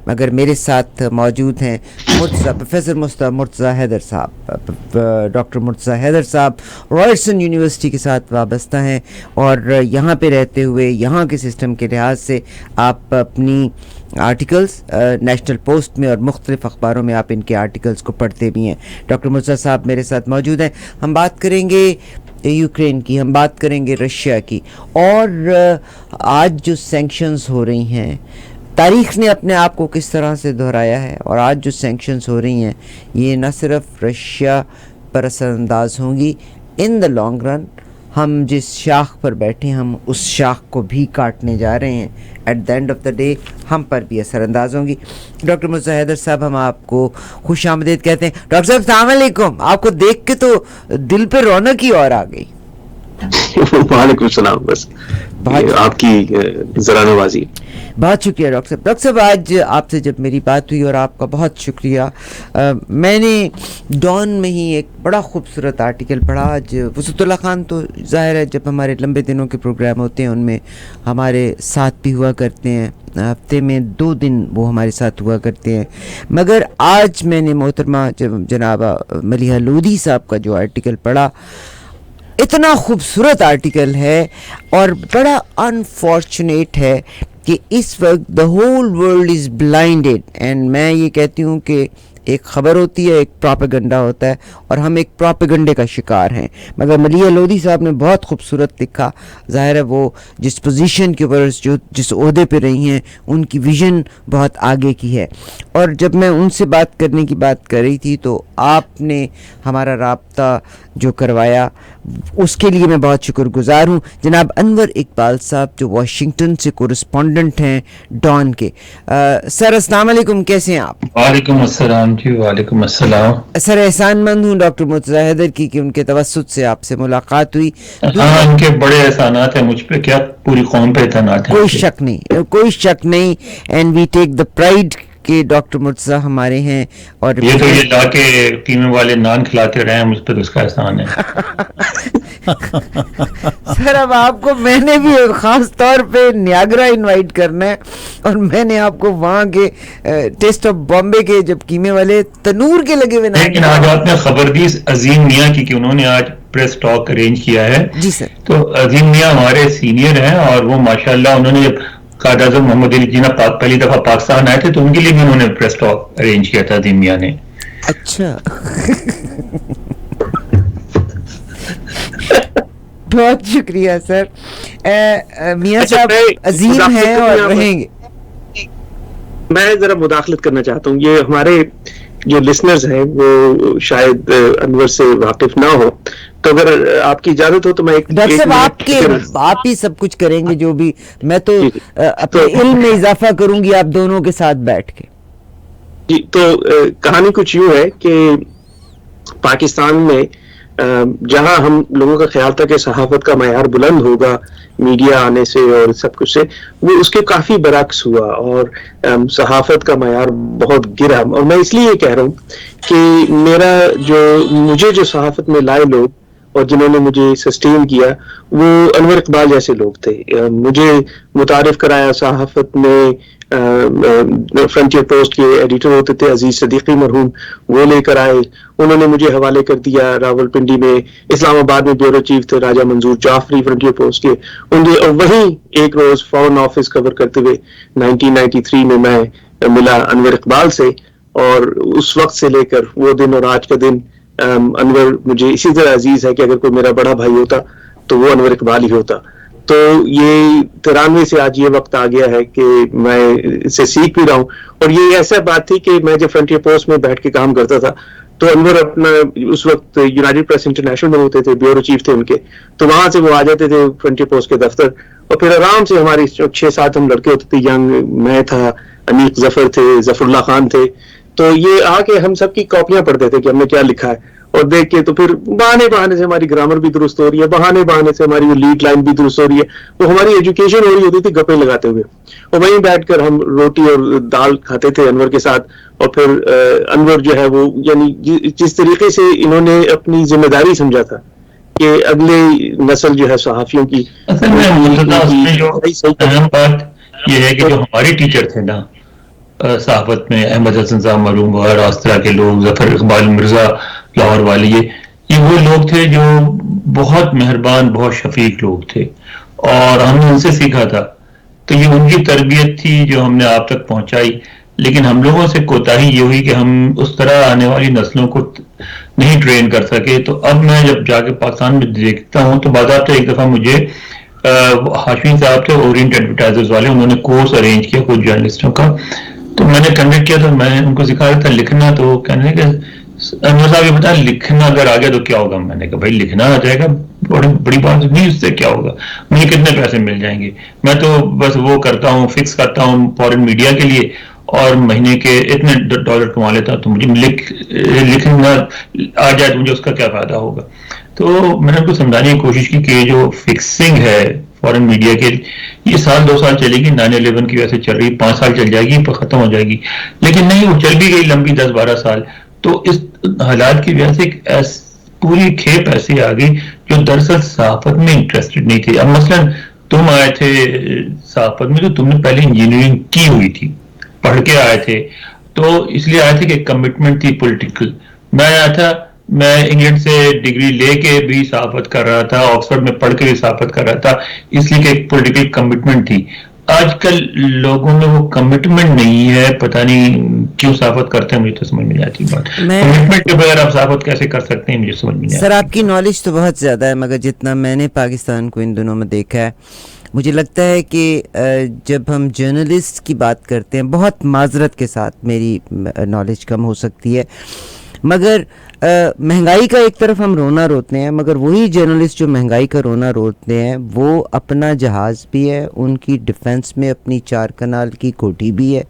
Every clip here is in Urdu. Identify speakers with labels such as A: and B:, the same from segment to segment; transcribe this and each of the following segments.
A: مگر میرے ساتھ موجود ہیں پروفیسر مرتضیٰ حیدر صاحب. ڈاکٹر مرتضیٰ حیدر صاحب رائرسن یونیورسٹی کے ساتھ وابستہ ہیں اور یہاں پہ رہتے ہوئے یہاں کے سسٹم کے لحاظ سے آپ اپنی آرٹیکلز نیشنل پوسٹ میں اور مختلف اخباروں میں آپ ان کے آرٹیکلز کو پڑھتے بھی ہیں. ڈاکٹر مرتضیٰ صاحب میرے ساتھ موجود ہیں. ہم بات کریں گے یوکرین کی, ہم بات کریں گے رشیا کی, اور آج جو سینکشنز ہو رہی ہیں تاریخ نے اپنے آپ کو کس طرح سے دہرایا ہے, اور آج جو سینکشنز ہو رہی ہیں یہ نہ صرف رشیا پر اثر انداز ہوں گی, ان دا لانگ رن ہم جس شاخ پر بیٹھے ہم اس شاخ کو بھی کاٹنے جا رہے ہیں. At the end of the day ہم پر بھی اثر انداز ہوں گی. ڈاکٹر مرتضیٰ حیدر صاحب ہم آپ کو خوش آمدید کہتے ہیں. ڈاکٹر صاحب السلام علیکم. آپ کو دیکھ کے تو دل پہ رونق ہی اور آ گئی.
B: وعلیکم السلام. بس آپ کی ذرا نوازی.
A: بہت شکریہ ڈاکٹر صاحب. ڈاکٹر صاحب آج آپ سے جب میری بات ہوئی, اور آپ کا بہت شکریہ, میں نے ڈان میں ہی ایک بڑا خوبصورت آرٹیکل پڑھا. آج وسعت اللہ خان تو ظاہر ہے جب ہمارے لمبے دنوں کے پروگرام ہوتے ہیں ان میں ہمارے ساتھ بھی ہوا کرتے ہیں, ہفتے میں 2 دن وہ ہمارے ساتھ ہوا کرتے ہیں, مگر آج میں نے محترمہ جناب ملیحہ لودھی صاحب کا جو آرٹیکل پڑھا, اتنا خوبصورت آرٹیکل ہے اور بڑا انفارچونیٹ ہے کہ اس وقت the whole world is blinded. And میں یہ کہتی ہوں کہ ایک خبر ہوتی ہے, ایک پروپیگنڈا ہوتا ہے, اور ہم ایک پروپیگنڈے کا شکار ہیں. مگر ملیحہ لودھی صاحب نے بہت خوبصورت لکھا. ظاہر ہے وہ جس پوزیشن کے اوپر جس عہدے پہ رہی ہیں ان کی ویژن بہت آگے کی ہے, اور جب میں ان سے بات کرنے کی بات کر رہی تھی تو آپ نے ہمارا رابطہ جو کروایا اس کے لیے میں بہت شکر گزار ہوں. جناب انور اقبال صاحب جو واشنگٹن سے کورسپونڈنٹ ہیں ڈان کے. سر السلام علیکم, کیسے ہیں آپ؟
C: وعلیکم السلام جی. وعلیکم السلام.
A: سر احسان مند ہوں ڈاکٹر مرتضیٰ حیدر کی کہ ان کے توسط سے آپ سے ملاقات ہوئی.
C: ہاں, ان کے بڑے احسانات ہیں مجھ پہ, کیا پوری قوم پہ احسانات ہیں.
A: کوئی شک نہیں, کوئی شک نہیں. And we take the pride کہ ڈاکٹر مرتضیٰ ہمارے ہیں. اور
C: یہ تو یہ لا کے قیمے والے نان کھلاتے رہے ہیں مجھ پہ, تو اس کا احسان ہے.
A: سر اب آپ کو میں نے بھی خاص طور پہ نیاگرا انوائٹ کرنا ہے, اور میں نے آپ کو وہاں کے ٹیسٹ آف بامبے کے جب قیمے والے تنور کے لگے ہوئے.
C: لیکن آج آپ نے خبر دی عظیم میاں کی کہ انہوں نے آج پریس ٹاک ارینج کیا ہے.
A: جی سر.
C: تو عظیم میاں ہمارے سینئر ہیں, اور وہ ماشاءاللہ انہوں نے جب قائد اعظم محمد علی جناح پہلی دفعہ پاکستان آئے تھے تو ان کے لیے بھی انہوں نے پریس ٹاک ارینج کیا تھا عظیم میاں نے.
A: اچھا. بہت شکریہ سر. میاں صاحب عظیم ہیں اور رہیں گے.
B: میں ذرا مداخلت کرنا چاہتا ہوں. یہ ہمارے جو لسنرز ہیں وہ شاید انور سے واقف نہ ہو, تو اگر آپ کی اجازت ہو تو میں ایک
A: ڈاکٹر صاحب آپ ہی سب کچھ کریں گے جو بھی, میں تو اپنے علم میں اضافہ کروں گی آپ دونوں کے ساتھ بیٹھ کے.
B: جی, تو کہانی کچھ یوں ہے کہ پاکستان میں جہاں ہم لوگوں کا خیال تھا کہ صحافت کا معیار بلند ہوگا میڈیا آنے سے اور سب کچھ سے, وہ اس کے کافی برعکس ہوا, اور صحافت کا معیار بہت گرا. اور میں اس لیے یہ کہہ رہا ہوں کہ مجھے جو صحافت میں لائے لوگ اور جنہوں نے مجھے سسٹین کیا وہ انور اقبال جیسے لوگ تھے. مجھے متعارف کرایا صحافت میں فرنٹیئر پوسٹ کے ایڈیٹر ہوتے تھے عزیز صدیقی مرحوم, وہ لے کر آئے. انہوں نے مجھے حوالے کر دیا راول پنڈی میں, اسلام آباد میں بیورو چیف تھے راجہ منظور جعفری فرنٹیئر پوسٹ کے, اور وہیں ایک روز فارن آفس کور کرتے ہوئے 1993 میں میں ملا انور اقبال سے, اور اس وقت سے لے کر وہ دن اور آج کا دن انور مجھے اسی طرح عزیز ہے کہ اگر کوئی میرا بڑا بھائی ہوتا تو وہ انور اقبال ہی ہوتا. تو یہ 93 سے آج یہ وقت آ گیا ہے کہ میں اسے سیکھ بھی رہا ہوں. اور یہ ایسا بات تھی کہ میں جب فرنٹیئر پوسٹ میں بیٹھ کے کام کرتا تھا تو انور اپنا اس وقت یونائٹڈ پریس انٹرنیشنل میں ہوتے تھے, بیورو چیف تھے ان کے, تو وہاں سے وہ آ جاتے تھے فرنٹیئر پوسٹ کے دفتر, اور پھر آرام سے ہماری 6-7 ہم لڑکے ہوتے تھے ینگ, میں تھا, انیق ظفر تھے, ظفر اللہ خان تھے, تو یہ آ کے ہم سب کی کاپیاں پڑھتے تھے کہ ہم نے کیا لکھا ہے, اور دیکھ کے تو پھر بہانے سے ہماری گرامر بھی درست ہو رہی ہے, بہانے سے ہماری وہ لیڈ لائن بھی درست ہو رہی ہے. تو ہماری ایجوکیشن ہو رہی ہوتی تھی گپے لگاتے ہوئے, اور وہیں بیٹھ کر ہم روٹی اور دال کھاتے تھے انور کے ساتھ. اور پھر انور جو ہے وہ یعنی جس طریقے سے انہوں نے اپنی ذمہ داری سمجھا تھا کہ اگلے نسل جو ہے صحافیوں کی,
C: اصل میں جو اہم بات یہ ہے کہ جو ہمارے ٹیچر تھے نا صحافت میں احمد حسن صاحب معلوم ہوا اور اس طرح کے لوگ, ظفر اقبال مرزا لاہور والے, یہ وہ لوگ تھے جو بہت مہربان, بہت شفیق لوگ تھے اور ہم نے ان سے سیکھا تھا. تو یہ ان کی تربیت تھی جو ہم نے آپ تک پہنچائی. لیکن ہم لوگوں سے کوتاہی یہ ہوئی کہ ہم اس طرح آنے والی نسلوں کو نہیں ٹرین کر سکے. تو اب میں جب جا کے پاکستان میں دیکھتا ہوں تو باضابطہ ایک دفعہ مجھے ہاشمی صاحب تھے اورینٹ ایڈورٹائزرز والے, انہوں نے کورس ارینج کیا کچھ جرنلسٹوں کا, تو میں نے کنڈکٹ کیا. تو میں ان کو سکھا رہا تھا لکھنا, تو کہنے کہ انور صاحب یہ بتائیں لکھنا اگر آ گیا تو کیا ہوگا. میں نے کہا بھائی لکھنا آ جائے گا, بڑی بات نہیں, اس سے کیا ہوگا, مجھے کتنے پیسے مل جائیں گے, میں تو بس وہ کرتا ہوں, فکس کرتا ہوں فورن میڈیا کے لیے اور مہینے کے اتنے ڈالر کما لیتا ہوں, تو مجھے لکھنا آ جائے تو مجھے اس کا کیا فائدہ ہوگا. تو میں نے ان کو سمجھانے کی کوشش کی کہ جو فکسنگ ہے فورن میڈیا کے, یہ 1-2 سال چلے گی, 9/11 کی وجہ سے چل رہی, 5 سال چل جائے گی, ختم ہو جائے گی. لیکن نہیں, وہ چل بھی گئی لمبی 10-12 سال. تو اس حالات کی وجہ سے پوری کھیپ ایسی آ گئی جو دراصل صحافت میں انٹرسٹڈ نہیں تھی. اب مثلا تم آئے تھے صحافت میں تو تم نے پہلے انجینئرنگ کی ہوئی تھی, پڑھ کے آئے تھے, تو اس لیے آئے تھے کہ کمٹمنٹ تھی پولیٹیکل. میں آیا تھا, میں انگلینڈ سے ڈگری لے کے بھی صحافت کر رہا تھا, آکسفورڈ میں پڑھ کے بھی صحافت کر رہا تھا, اس لیے کہ ایک پولیٹیکل کمٹمنٹ تھی. آج کل لوگوں میں وہ کمٹمنٹ نہیں ہے, پتہ نہیں کیوں صحافت کرتے ہیں, مجھے تو سمجھ میں نہیں آتی بات. کمٹمنٹ کے بغیر آپ صحافت کیسے کر سکتے ہیں, مجھے سمجھ میں نہیں آتی.
A: سر آپ کی نالج تو بہت زیادہ ہے, مگر جتنا میں نے پاکستان کو ان دنوں میں دیکھا ہے, مجھے لگتا ہے کہ جب ہم جرنلسٹ کی بات کرتے ہیں, بہت معذرت کے ساتھ میری نالج کم ہو سکتی ہے, مگر مہنگائی کا ایک طرف ہم رونا روتے ہیں, مگر وہی جرنلسٹ جو مہنگائی کا رونا روتے ہیں وہ اپنا جہاز بھی ہے, ان کی ڈیفنس میں اپنی 4 کنال کی کوٹھی بھی ہے,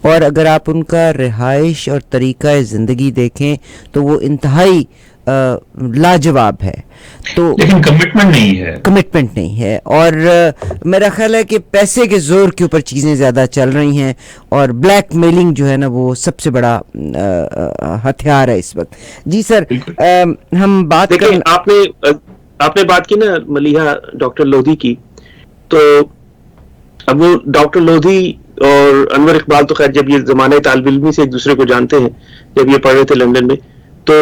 A: اور اگر آپ ان کا رہائش اور طریقہ زندگی دیکھیں تو وہ انتہائی لاجواب ہے. تو
C: لیکن کمٹمنٹ نہیں ہے,
A: اور میرا خیال ہے کہ پیسے کے زور کے اوپر چیزیں زیادہ چل رہی ہیں, اور بلیک میلنگ جو ہے نا وہ سب سے بڑا ہتھیار ہے اس وقت. جی سر, ہم بات کریں,
B: آپ نے بات کی نا ملیحہ ڈاکٹر لودھی کی, تو اب وہ ڈاکٹر لودھی اور انور اقبال تو خیر جب یہ زمانہ طالب علمی سے ایک دوسرے کو جانتے ہیں, جب یہ پڑھ رہے تھے لندن میں, تو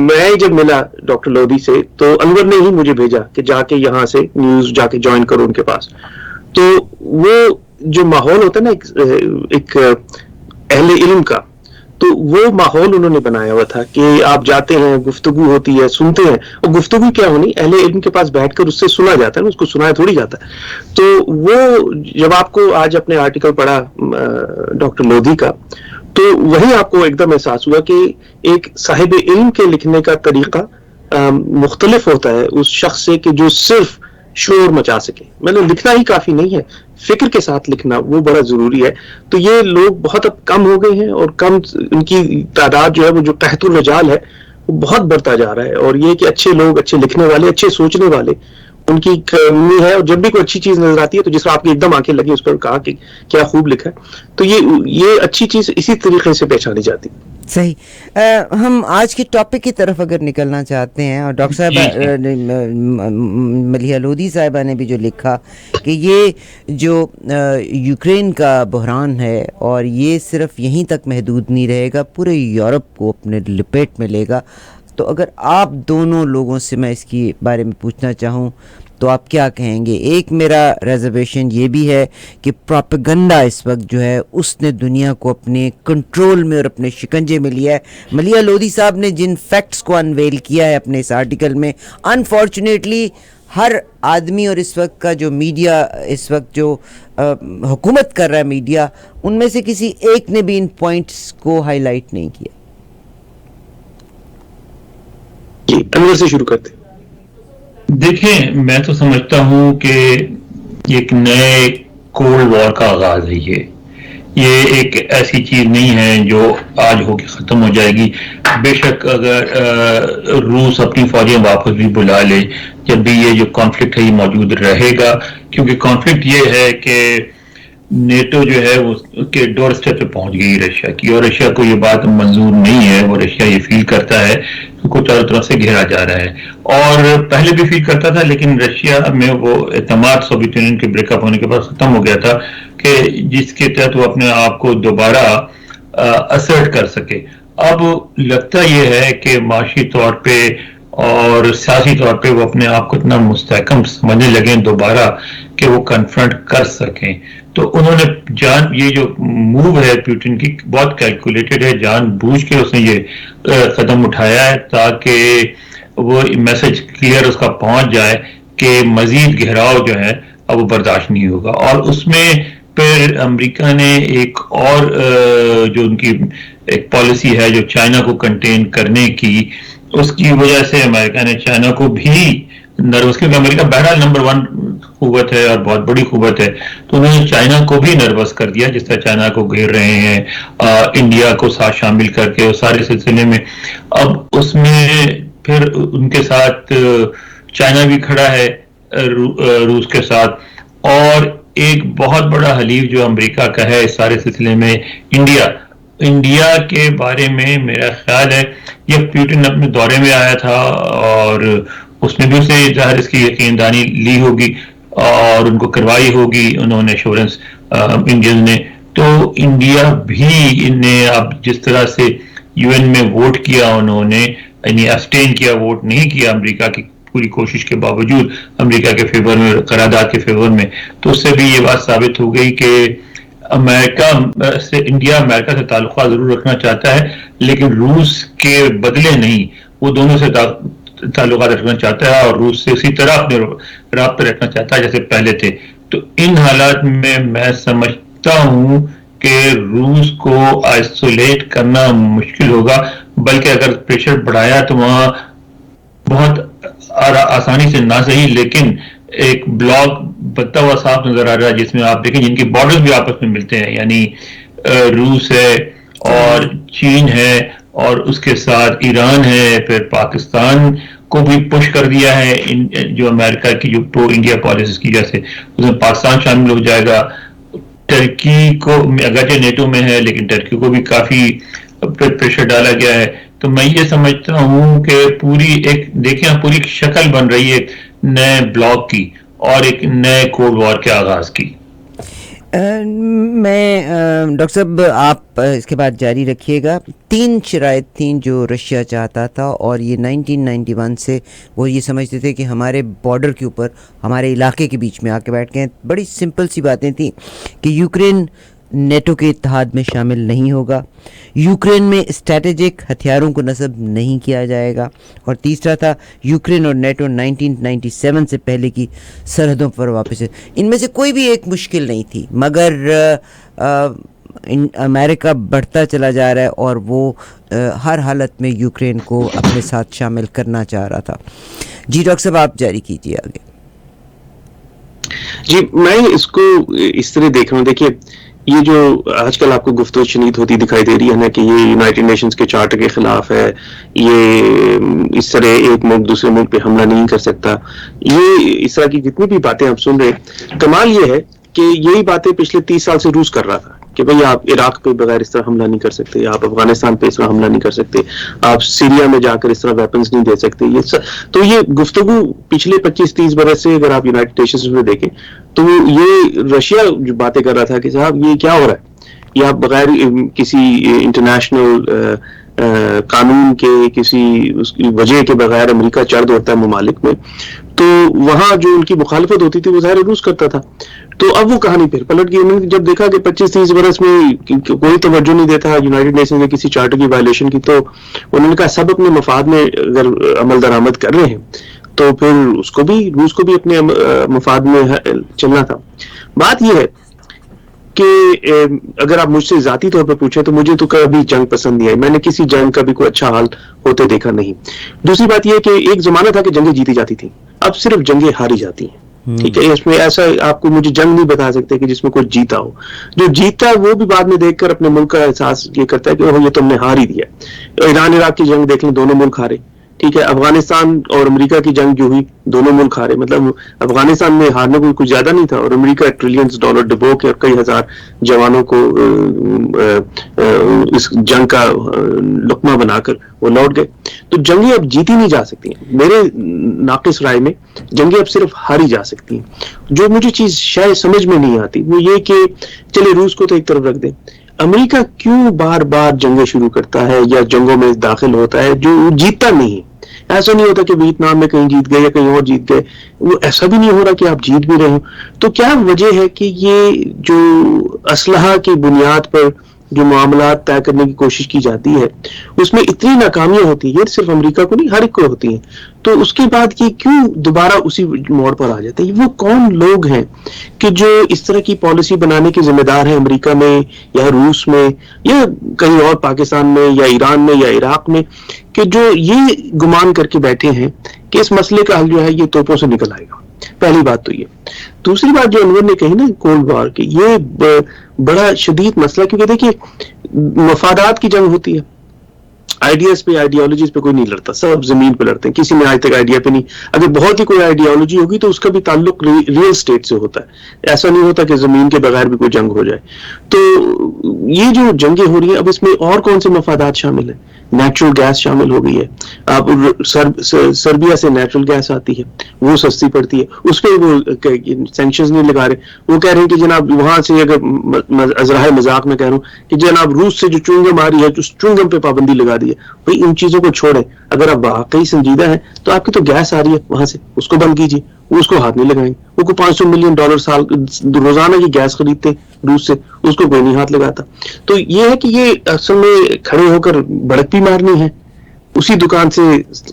B: میں جب ملا ڈاکٹر لودھی سے تو انور نے ہی مجھے بھیجا کہ جا کے یہاں سے نیوز جا کے جوائن کرو ان کے پاس. تو وہ جو ماحول ہوتا ہے نا ایک اہل علم کا, تو وہ ماحول انہوں نے بنایا ہوا تھا کہ آپ جاتے ہیں, گفتگو ہوتی ہے, سنتے ہیں, اور گفتگو کیا ہونی, اہل علم کے پاس بیٹھ کر اس سے سنا جاتا ہے نا, اس کو سنایا تھوڑی جاتا ہے. تو وہ جب آپ کو آج اپنے آرٹیکل پڑھا ڈاکٹر لودھی کا, تو وہی آپ کو ایک دم احساس ہوا کہ ایک صاحب علم کے لکھنے کا طریقہ مختلف ہوتا ہے اس شخص سے کہ جو صرف شور مچا سکے. مطلب لکھنا ہی کافی نہیں ہے, فکر کے ساتھ لکھنا وہ بڑا ضروری ہے. تو یہ لوگ بہت اب کم ہو گئے ہیں, اور کم ان کی تعداد جو ہے وہ جو تحت الرجال ہے وہ بہت بڑھتا جا رہا ہے. اور یہ کہ اچھے لوگ, اچھے لکھنے والے, اچھے سوچنے والے, ان کی کمی ہے. اور جب بھی کوئی اچھی چیز نظر آتی ہے تو جس طرح آپ کی ایک دم آنکھیں لگی اس پر کہا کہ کیا خوب لکھا ہے, تو یہ اچھی چیز اسی طریقے سے پہچانی جاتی.
A: صحیح. ہم آج کے ٹاپک کی طرف اگر نکلنا چاہتے ہیں, اور ڈاکٹر صاحب ملیحہ لودھی صاحبہ نے بھی جو لکھا کہ یہ جو یوکرین کا بحران ہے اور یہ صرف یہیں تک محدود نہیں رہے گا, پورے یورپ کو اپنے لپیٹ میں لے گا. تو اگر آپ دونوں لوگوں سے میں اس کی بارے میں پوچھنا چاہوں تو آپ کیا کہیں گے؟ ایک میرا ریزرویشن یہ بھی ہے کہ پروپیگنڈا اس وقت جو ہے اس نے دنیا کو اپنے کنٹرول میں اور اپنے شکنجے میں لیا ہے. ملیحہ لودھی صاحب نے جن فیکٹس کو انویل کیا ہے اپنے اس آرٹیکل میں, انفارچونیٹلی ہر آدمی اور اس وقت کا جو میڈیا, اس وقت جو حکومت کر رہا ہے میڈیا, ان میں سے کسی ایک نے بھی ان پوائنٹس کو ہائی لائٹ نہیں کیا.
B: انور سے شروع کرتے.
C: دیکھیں, میں تو سمجھتا ہوں کہ ایک نئے کولڈ وار کا آغاز ہے. یہ ایک ایسی چیز نہیں ہے جو آج ہو کے ختم ہو جائے گی. بے شک اگر روس اپنی فوجیں واپس بھی بلا لے, جب بھی یہ جو کانفلکٹ ہے یہ موجود رہے گا, کیونکہ کانفلکٹ یہ ہے کہ نیٹو جو ہے وہ کے ڈور اسٹیپ پہ پہنچ گئی رشیا کی, اور رشیا کو یہ بات منظور نہیں ہے. وہ رشیا یہ فیل کرتا ہے کہ کو چاروں طرف سے گھیرا جا رہا ہے, اور پہلے بھی فیل کرتا تھا, لیکن رشیا میں وہ اعتماد سوویت یونین کے بریک اپ ہونے کے بعد ختم ہو گیا تھا. کہ جس کے تحت وہ اپنے آپ کو دوبارہ اسرٹ کر سکے. اب لگتا یہ ہے کہ معاشی طور پہ اور سیاسی طور پہ وہ اپنے آپ کو اتنا مستحکم سمجھنے لگیں دوبارہ کہ وہ کنفرنٹ کر سکیں. تو انہوں نے یہ جو موو ہے پیوٹن کی بہت کیلکولیٹڈ ہے, جان بوجھ کے اس نے یہ قدم اٹھایا ہے تاکہ وہ میسج کلیئر اس کا پہنچ جائے کہ مزید گہراؤ جو ہے اب وہ برداشت نہیں ہوگا. اور اس میں پھر امریکہ نے ایک اور جو ان کی ایک پالیسی ہے جو چائنا کو کنٹین کرنے کی, اس کی وجہ سے امریکہ نے چائنا کو بھی نروس, کیونکہ امریکہ بہرحال نمبر 1 قوت ہے اور بہت بڑی قوت ہے, تو انہوں نے چائنا کو بھی نروس کر دیا, جس طرح چائنا کو گھیر رہے ہیں انڈیا کو ساتھ شامل کر کے اس سارے سلسلے میں. اب اس میں پھر ان کے ساتھ چائنا بھی کھڑا ہے روس کے ساتھ, اور ایک بہت بڑا حلیف جو امریکہ کا ہے اس سارے سلسلے میں انڈیا کے بارے میں میرا خیال ہے یہ پیوٹن اپنے دورے میں آیا تھا اور اس میں بھی اسے ظاہر اس کی یقین دانی لی ہوگی اور ان کو کروائی ہوگی انہوں نے ایشورنس انڈین نے. تو انڈیا بھی نے اب جس طرح سے یو این میں ووٹ کیا, انہوں نے یعنی ابسٹین کیا, ووٹ نہیں کیا امریکہ کی پوری کوشش کے باوجود امریکہ کے فیور میں, قرارداد کے فیور میں, تو اس سے بھی یہ بات ثابت ہو گئی کہ امریکہ سے انڈیا امریکہ سے تعلقات ضرور رکھنا چاہتا ہے لیکن روس کے بدلے نہیں, وہ دونوں سے تعلقات رکھنا چاہتا ہے اور روس سے اسی طرح اپنے رابطے رکھنا چاہتا ہے جیسے پہلے تھے. تو ان حالات میں سمجھتا ہوں کہ روس کو آئسولیٹ کرنا مشکل ہوگا, بلکہ اگر پریشر بڑھایا تو وہاں بہت آسانی سے نہ صحیح لیکن ایک بلاک بنتا ہوا صاف نظر آ رہا ہے جس میں آپ دیکھیں جن کی بارڈرز بھی آپس میں ملتے ہیں, یعنی روس ہے اور چین ہے اور اس کے ساتھ ایران ہے, پھر پاکستان کو بھی پش کر دیا ہے جو امریکہ کی جو پرو انڈیا پالیسیز کی وجہ سے, اس میں پاکستان شامل ہو جائے گا. ٹرکی کو اگرچہ نیٹو میں ہے لیکن ٹرکی کو بھی کافی پریشر ڈالا گیا ہے. تو میں یہ سمجھتا ہوں کہ پوری ایک دیکھیں پوری شکل بن رہی ہے ایک نئے بلاک کی اور ایک نئے کولڈ وار کے آغاز کی.
A: میں ڈاکٹر صاحب آپ اس کے بعد جاری رکھیے گا. 3 شرائط تھیں جو رشیا چاہتا تھا اور یہ 1991 سے وہ یہ سمجھتے تھے کہ ہمارے بارڈر کے اوپر ہمارے علاقے کے بیچ میں آ کے بیٹھ گئے. بڑی سمپل سی باتیں تھیں کہ یوکرین نیٹو کے اتحاد میں شامل نہیں ہوگا, یوکرین میں اسٹریٹجک ہتھیاروں کو نصب نہیں کیا جائے گا, اور تیسرا تھا یوکرین اور نیٹو 1997 سے پہلے کی سرحدوں پر واپس ہے. ان میں سے کوئی بھی ایک مشکل نہیں تھی, مگر امریکہ بڑھتا چلا جا رہا ہے اور وہ ہر حالت میں یوکرین کو اپنے ساتھ شامل کرنا چاہ رہا تھا. جی ڈاکٹر صاحب آپ جاری کیجیے آگے.
B: جی میں اس کو اس طرح دیکھ رہا ہوں, دیکھیے یہ جو آج کل آپ کو گفتگو شنید ہوتی دکھائی دے رہی ہے نا کہ یہ یونائٹڈ نیشنز کے چارٹر کے خلاف ہے, یہ اس طرح ایک ملک دوسرے ملک پہ حملہ نہیں کر سکتا, یہ اس طرح کی جتنی بھی باتیں آپ سن رہے ہیں, کمال یہ ہے کہ یہی باتیں پچھلے 30 سال سے روس کر رہا تھا کہ بھئی آپ عراق پہ بغیر اس طرح حملہ نہیں کر سکتے, آپ افغانستان پہ اس طرح حملہ نہیں کر سکتے, آپ سیریا میں جا کر اس طرح ویپنز نہیں دے سکتے. تو یہ گفتگو پچھلے 25-30 برس سے اگر آپ یونائٹڈ نیشنز میں دیکھیں تو یہ رشیا جو باتیں کر رہا تھا کہ صاحب یہ کیا ہو رہا ہے, یا بغیر کسی انٹرنیشنل قانون کے کسی اس کی وجہ کے بغیر امریکہ چڑھ دوڑتا ہے ممالک میں, تو وہاں جو ان کی مخالفت ہوتی تھی وہ ظاہر روس کرتا تھا. تو اب وہ کہانی پھر پلٹ گئی. انہوں نے جب دیکھا کہ 25-30 برس میں کوئی توجہ نہیں دیتا یونائٹڈ نیشن نے کسی چارٹر کی وائلیشن کی, تو انہوں نے کہا سب اپنے مفاد میں اگر عمل درآمد کر رہے ہیں تو پھر اس کو بھی روس کو بھی اپنے مفاد میں چلنا تھا. بات یہ ہے کہ اگر آپ مجھ سے ذاتی طور پر پوچھیں تو مجھے تو کبھی جنگ پسند نہیں آئی, میں نے کسی جنگ کا بھی کوئی اچھا حال ہوتے دیکھا نہیں. دوسری بات یہ ہے کہ ایک زمانہ تھا کہ جنگیں جیتی جاتی تھیں, اب صرف جنگیں ہاری جاتی ہیں. ٹھیک ہے, اس میں ایسا آپ کو مجھے جنگ نہیں بتا سکتے کہ جس میں کوئی جیتا ہو. جو جیتا ہے وہ بھی بعد میں دیکھ کر اپنے ملک کا احساس یہ کرتا ہے کہ یہ تم نے ہار ہی دیا. ایران عراق کی جنگ دیکھ لیں, دونوں ملک ہارے. ٹھیک ہے, افغانستان اور امریکہ کی جنگ جو ہوئی, دونوں ملک ہارے, مطلب افغانستان میں ہارنے کو کچھ زیادہ نہیں تھا, اور امریکہ $ٹریلینز ڈبو کے اور کئی ہزار جوانوں کو اس جنگ کا لقمہ بنا کر وہ لوٹ گئے. تو جنگیں اب جیتی نہیں جا سکتی ہیں, میرے ناقص رائے میں جنگیں اب صرف ہاری جا سکتی ہیں. جو مجھے چیز شاید سمجھ میں نہیں آتی وہ یہ کہ چلے روس کو تو ایک طرف رکھ دیں, امریکہ کیوں بار بار جنگیں شروع کرتا ہے یا جنگوں میں داخل ہوتا ہے جو جیتتا نہیں ہے. ایسا نہیں ہوتا کہ ویتنام میں کہیں جیت گئے یا کہیں اور جیت گئے, وہ ایسا بھی نہیں ہو رہا کہ آپ جیت بھی رہے ہو. تو کیا وجہ ہے کہ یہ جو اسلحہ کی بنیاد پر جو معاملات طے کرنے کی کوشش کی جاتی ہے اس میں اتنی ناکامیاں ہوتی ہیں, یہ صرف امریکہ کو نہیں ہر ایک کو ہوتی ہیں, تو اس کے بعد یہ کیوں دوبارہ اسی موڑ پر آ جاتے ہیں؟ وہ کون لوگ ہیں کہ جو اس طرح کی پالیسی بنانے کے ذمہ دار ہیں امریکہ میں یا روس میں یا کہیں اور پاکستان میں یا ایران میں یا عراق میں, کہ جو یہ گمان کر کے بیٹھے ہیں کہ اس مسئلے کا حل جو ہے یہ توپوں سے نکل آئے گا. پہلی بات تو یہ. دوسری بات جو انور نے کہی نا کولڈ وار کی, یہ بڑا شدید مسئلہ, کیونکہ دیکھیے مفادات کی جنگ ہوتی ہے, آئیڈیاز پہ آئیڈیالوجیز پہ کوئی نہیں لڑتا, سب زمین پہ لڑتے ہیں, کسی میں آج تک آئیڈیا پہ نہیں. اگر بہت ہی کوئی آئیڈیالوجی ہوگی تو اس کا بھی تعلق ریئل اسٹیٹ سے ہوتا ہے, ایسا نہیں ہوتا کہ زمین کے بغیر بھی کوئی جنگ ہو جائے. تو یہ جو جنگیں ہو رہی ہیں اب اس میں اور کون سے مفادات شامل ہیں؟ نیچرل گیس شامل ہو گئی ہے, آپ سربیا سے نیچرل گیس آتی ہے, وہ سستی پڑتی ہے, اس پہ وہ سینکشنز نہیں لگا رہے. وہ کہہ رہے ہیں کہ جناب وہاں سے, اگر ازراہ مذاق میں کہہ رہا ہوں کہ جناب روس سے جو چونگم آ رہی ہے اس چونگم پہ پابندی لگا دی ہے. بھائی ان چیزوں کو چھوڑیں, اگر آپ واقعی سنجیدہ ہیں تو آپ کی تو گیس آ رہی ہے وہاں سے, اس کو بند کیجیے, وہ اس کو ہاتھ نہیں لگائیں. وہ کو $500 ملین سال روزانہ کی گیس خریدتے روس سے, اس کو کوئی نہیں ہاتھ لگاتا. تو یہ ہے کہ یہ اصل میں کھڑے ہو کر بڑک بھی مارنی ہے, اسی دکان سے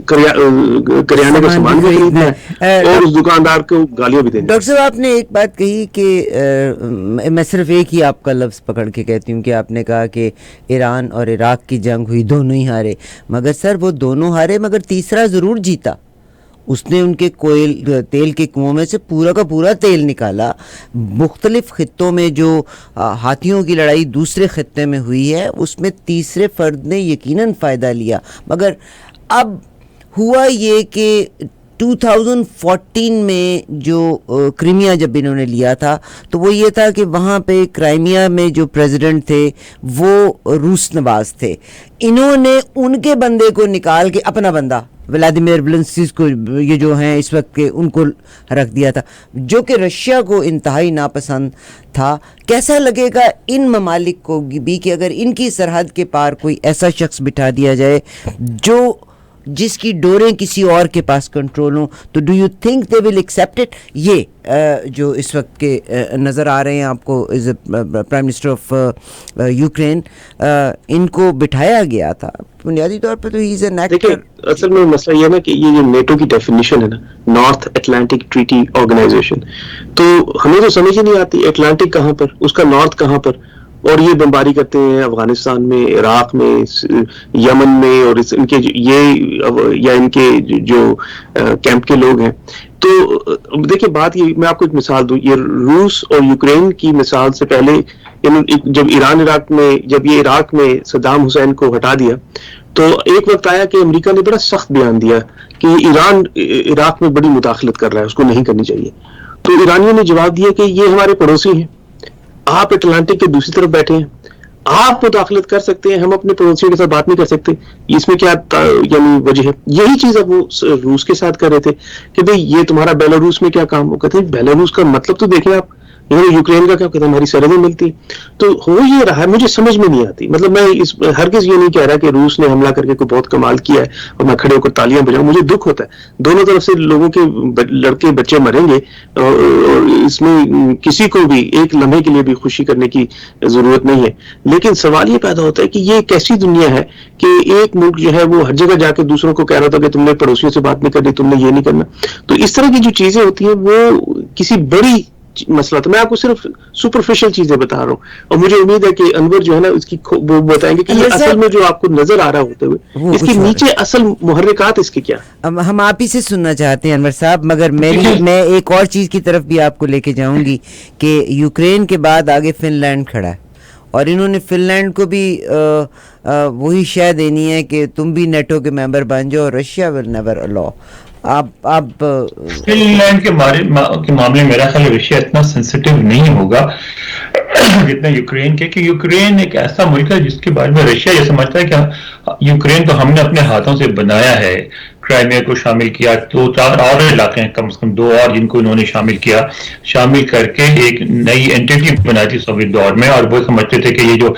B: کریانے کا سامان بھی خریدنا ہے اور اس دکاندار کو گالیاں بھی دینی.
A: ڈاکٹر صاحب آپ نے ایک بات کہی کہ میں صرف ایک ہی آپ کا لفظ پکڑ کے کہتی ہوں کہ آپ نے کہا کہ ایران اور عراق کی جنگ ہوئی, دونوں ہی ہارے. مگر سر وہ دونوں ہارے مگر تیسرا ضرور جیتا. اس نے ان کے تیل کے کنووں میں سے پورا کا پورا تیل نکالا. مختلف خطوں میں جو ہاتھیوں کی لڑائی دوسرے خطے میں ہوئی ہے اس میں تیسرے فرد نے یقیناً فائدہ لیا. مگر اب ہوا یہ کہ 2014 میں جو کرائمیا جب انہوں نے لیا تھا تو وہ یہ تھا کہ وہاں پہ کرائمیا میں جو پریزیڈنٹ تھے وہ روس نواز تھے. انہوں نے ان کے بندے کو نکال کے اپنا بندہ ولادیمیر ولنسکیز کو, یہ جو ہیں اس وقت کے, ان کو رکھ دیا تھا, جو کہ رشیا کو انتہائی ناپسند تھا. کیسا لگے گا ان ممالک کو بھی کہ اگر ان کی سرحد کے پار کوئی ایسا شخص بٹھا دیا جائے جس کی ڈوریں کسی اور کے پاس کنٹرول ہوں, تو do you think they will accept it? یہ جو اس وقت کے نظر آ رہے ہیں آپ کو as a prime minister of Ukraine, ان کو بٹھایا گیا تھا بنیادی طور پہ تو ہی از این ایکٹر.
B: اصل میں مسئلہ یہ نا کہ یہ جو نیٹو کی ڈیفینیشن ہے نا, نارتھ اٹلانٹک ٹریٹی آرگنائزیشن, تو ہمیں تو سمجھ ہی نہیں آتی اٹلانٹک کہاں پر, اس کا نارتھ کہاں پر, اور یہ بمباری کرتے ہیں افغانستان میں, عراق میں, یمن میں, اور ان کے یہ یا ان کے جو کیمپ کے لوگ ہیں. تو دیکھیں بات یہ, میں آپ کو ایک مثال دوں, یہ روس اور یوکرین کی مثال سے پہلے جب یہ عراق میں صدام حسین کو ہٹا دیا تو ایک وقت آیا کہ امریکہ نے بڑا سخت بیان دیا کہ ایران عراق میں بڑی مداخلت کر رہا ہے, اس کو نہیں کرنی چاہیے. تو ایرانیوں نے جواب دیا کہ یہ ہمارے پڑوسی ہیں, آپ اٹلانٹک کے دوسری طرف بیٹھے ہیں, آپ مداخلت کر سکتے ہیں, ہم اپنے پڑوسیوں کے ساتھ بات نہیں کر سکتے. اس میں کیا یعنی وجہ ہے؟ یہی چیز اب وہ روس کے ساتھ کر رہے تھے کہ بھئی یہ تمہارا بیلاروس میں کیا کام. وہ کہتے ہیں بیلاروس کا مطلب تو دیکھیں آپ, یوکرین کا کیا کہتے ہیں ہماری سرحدیں ملتی. تو ہو یہ رہا ہے, مجھے سمجھ میں نہیں آتی. مطلب میں ہرگز یہ نہیں کہہ رہا کہ روس نے حملہ کر کے کوئی بہت کمال کیا ہے اور میں کھڑے ہو کر تالیاں بجاؤں. مجھے دکھ ہوتا ہے, دونوں طرف سے لوگوں کے لڑکے بچے مریں گے اور اس میں کسی کو بھی ایک لمحے کے لیے بھی خوشی کرنے کی ضرورت نہیں ہے. لیکن سوال یہ پیدا ہوتا ہے کہ یہ کیسی دنیا ہے کہ ایک ملک جو ہے وہ ہر جگہ جا کے دوسروں کو کہہ رہا تھا کہ تم نے پڑوسیوں سے بات نہیں کرنی, تم نے یہ نہیں کرنا. تو اس طرح کی جو چیزیں ہوتی ہیں وہ کسی بڑی مسئلہ, تو میں آپ کو صرف سپرفیشل چیزیں بتا رہا ہوں, اور مجھے امید ہے کہ انور جو ہے نا اس کی وہ بتائیں گے کہ یہ اصل میں جو آپ کو نظر آ رہا ہوتے ہوئے اس کے نیچے اصل محرکات اس کے کیا.
A: ہم آپ ہی سے سننا چاہتے ہیں انور صاحب, مگر میں ایک اور چیز کی طرف بھی آپ کو لے کے جاؤں گی کہ یوکرین کے بعد آگے فن لینڈ کھڑا ہے, اور انہوں نے فن لینڈ کو بھی وہی شے دینی ہے کہ تم بھی نیٹو کے ممبر بن جاؤ. رشیا ول نیور الاؤ. آپ
C: فن لینڈ کے معاملے میں میرا خیال رشیا اتنا سینسیٹیو نہیں ہوگا جتنا یوکرین کے, کہ یوکرین ایک ایسا ملک ہے جس کے بارے میں رشیا یہ سمجھتا ہے کہ یوکرین تو ہم نے اپنے ہاتھوں سے بنایا ہے. کرائمیا کو شامل کیا, 2-4 اور علاقے ہیں کم از کم 2 اور جن کو انہوں نے شامل کر کے ایک نئی اینٹی بنائی تھی سوویت دور میں, اور وہ سمجھتے تھے کہ یہ جو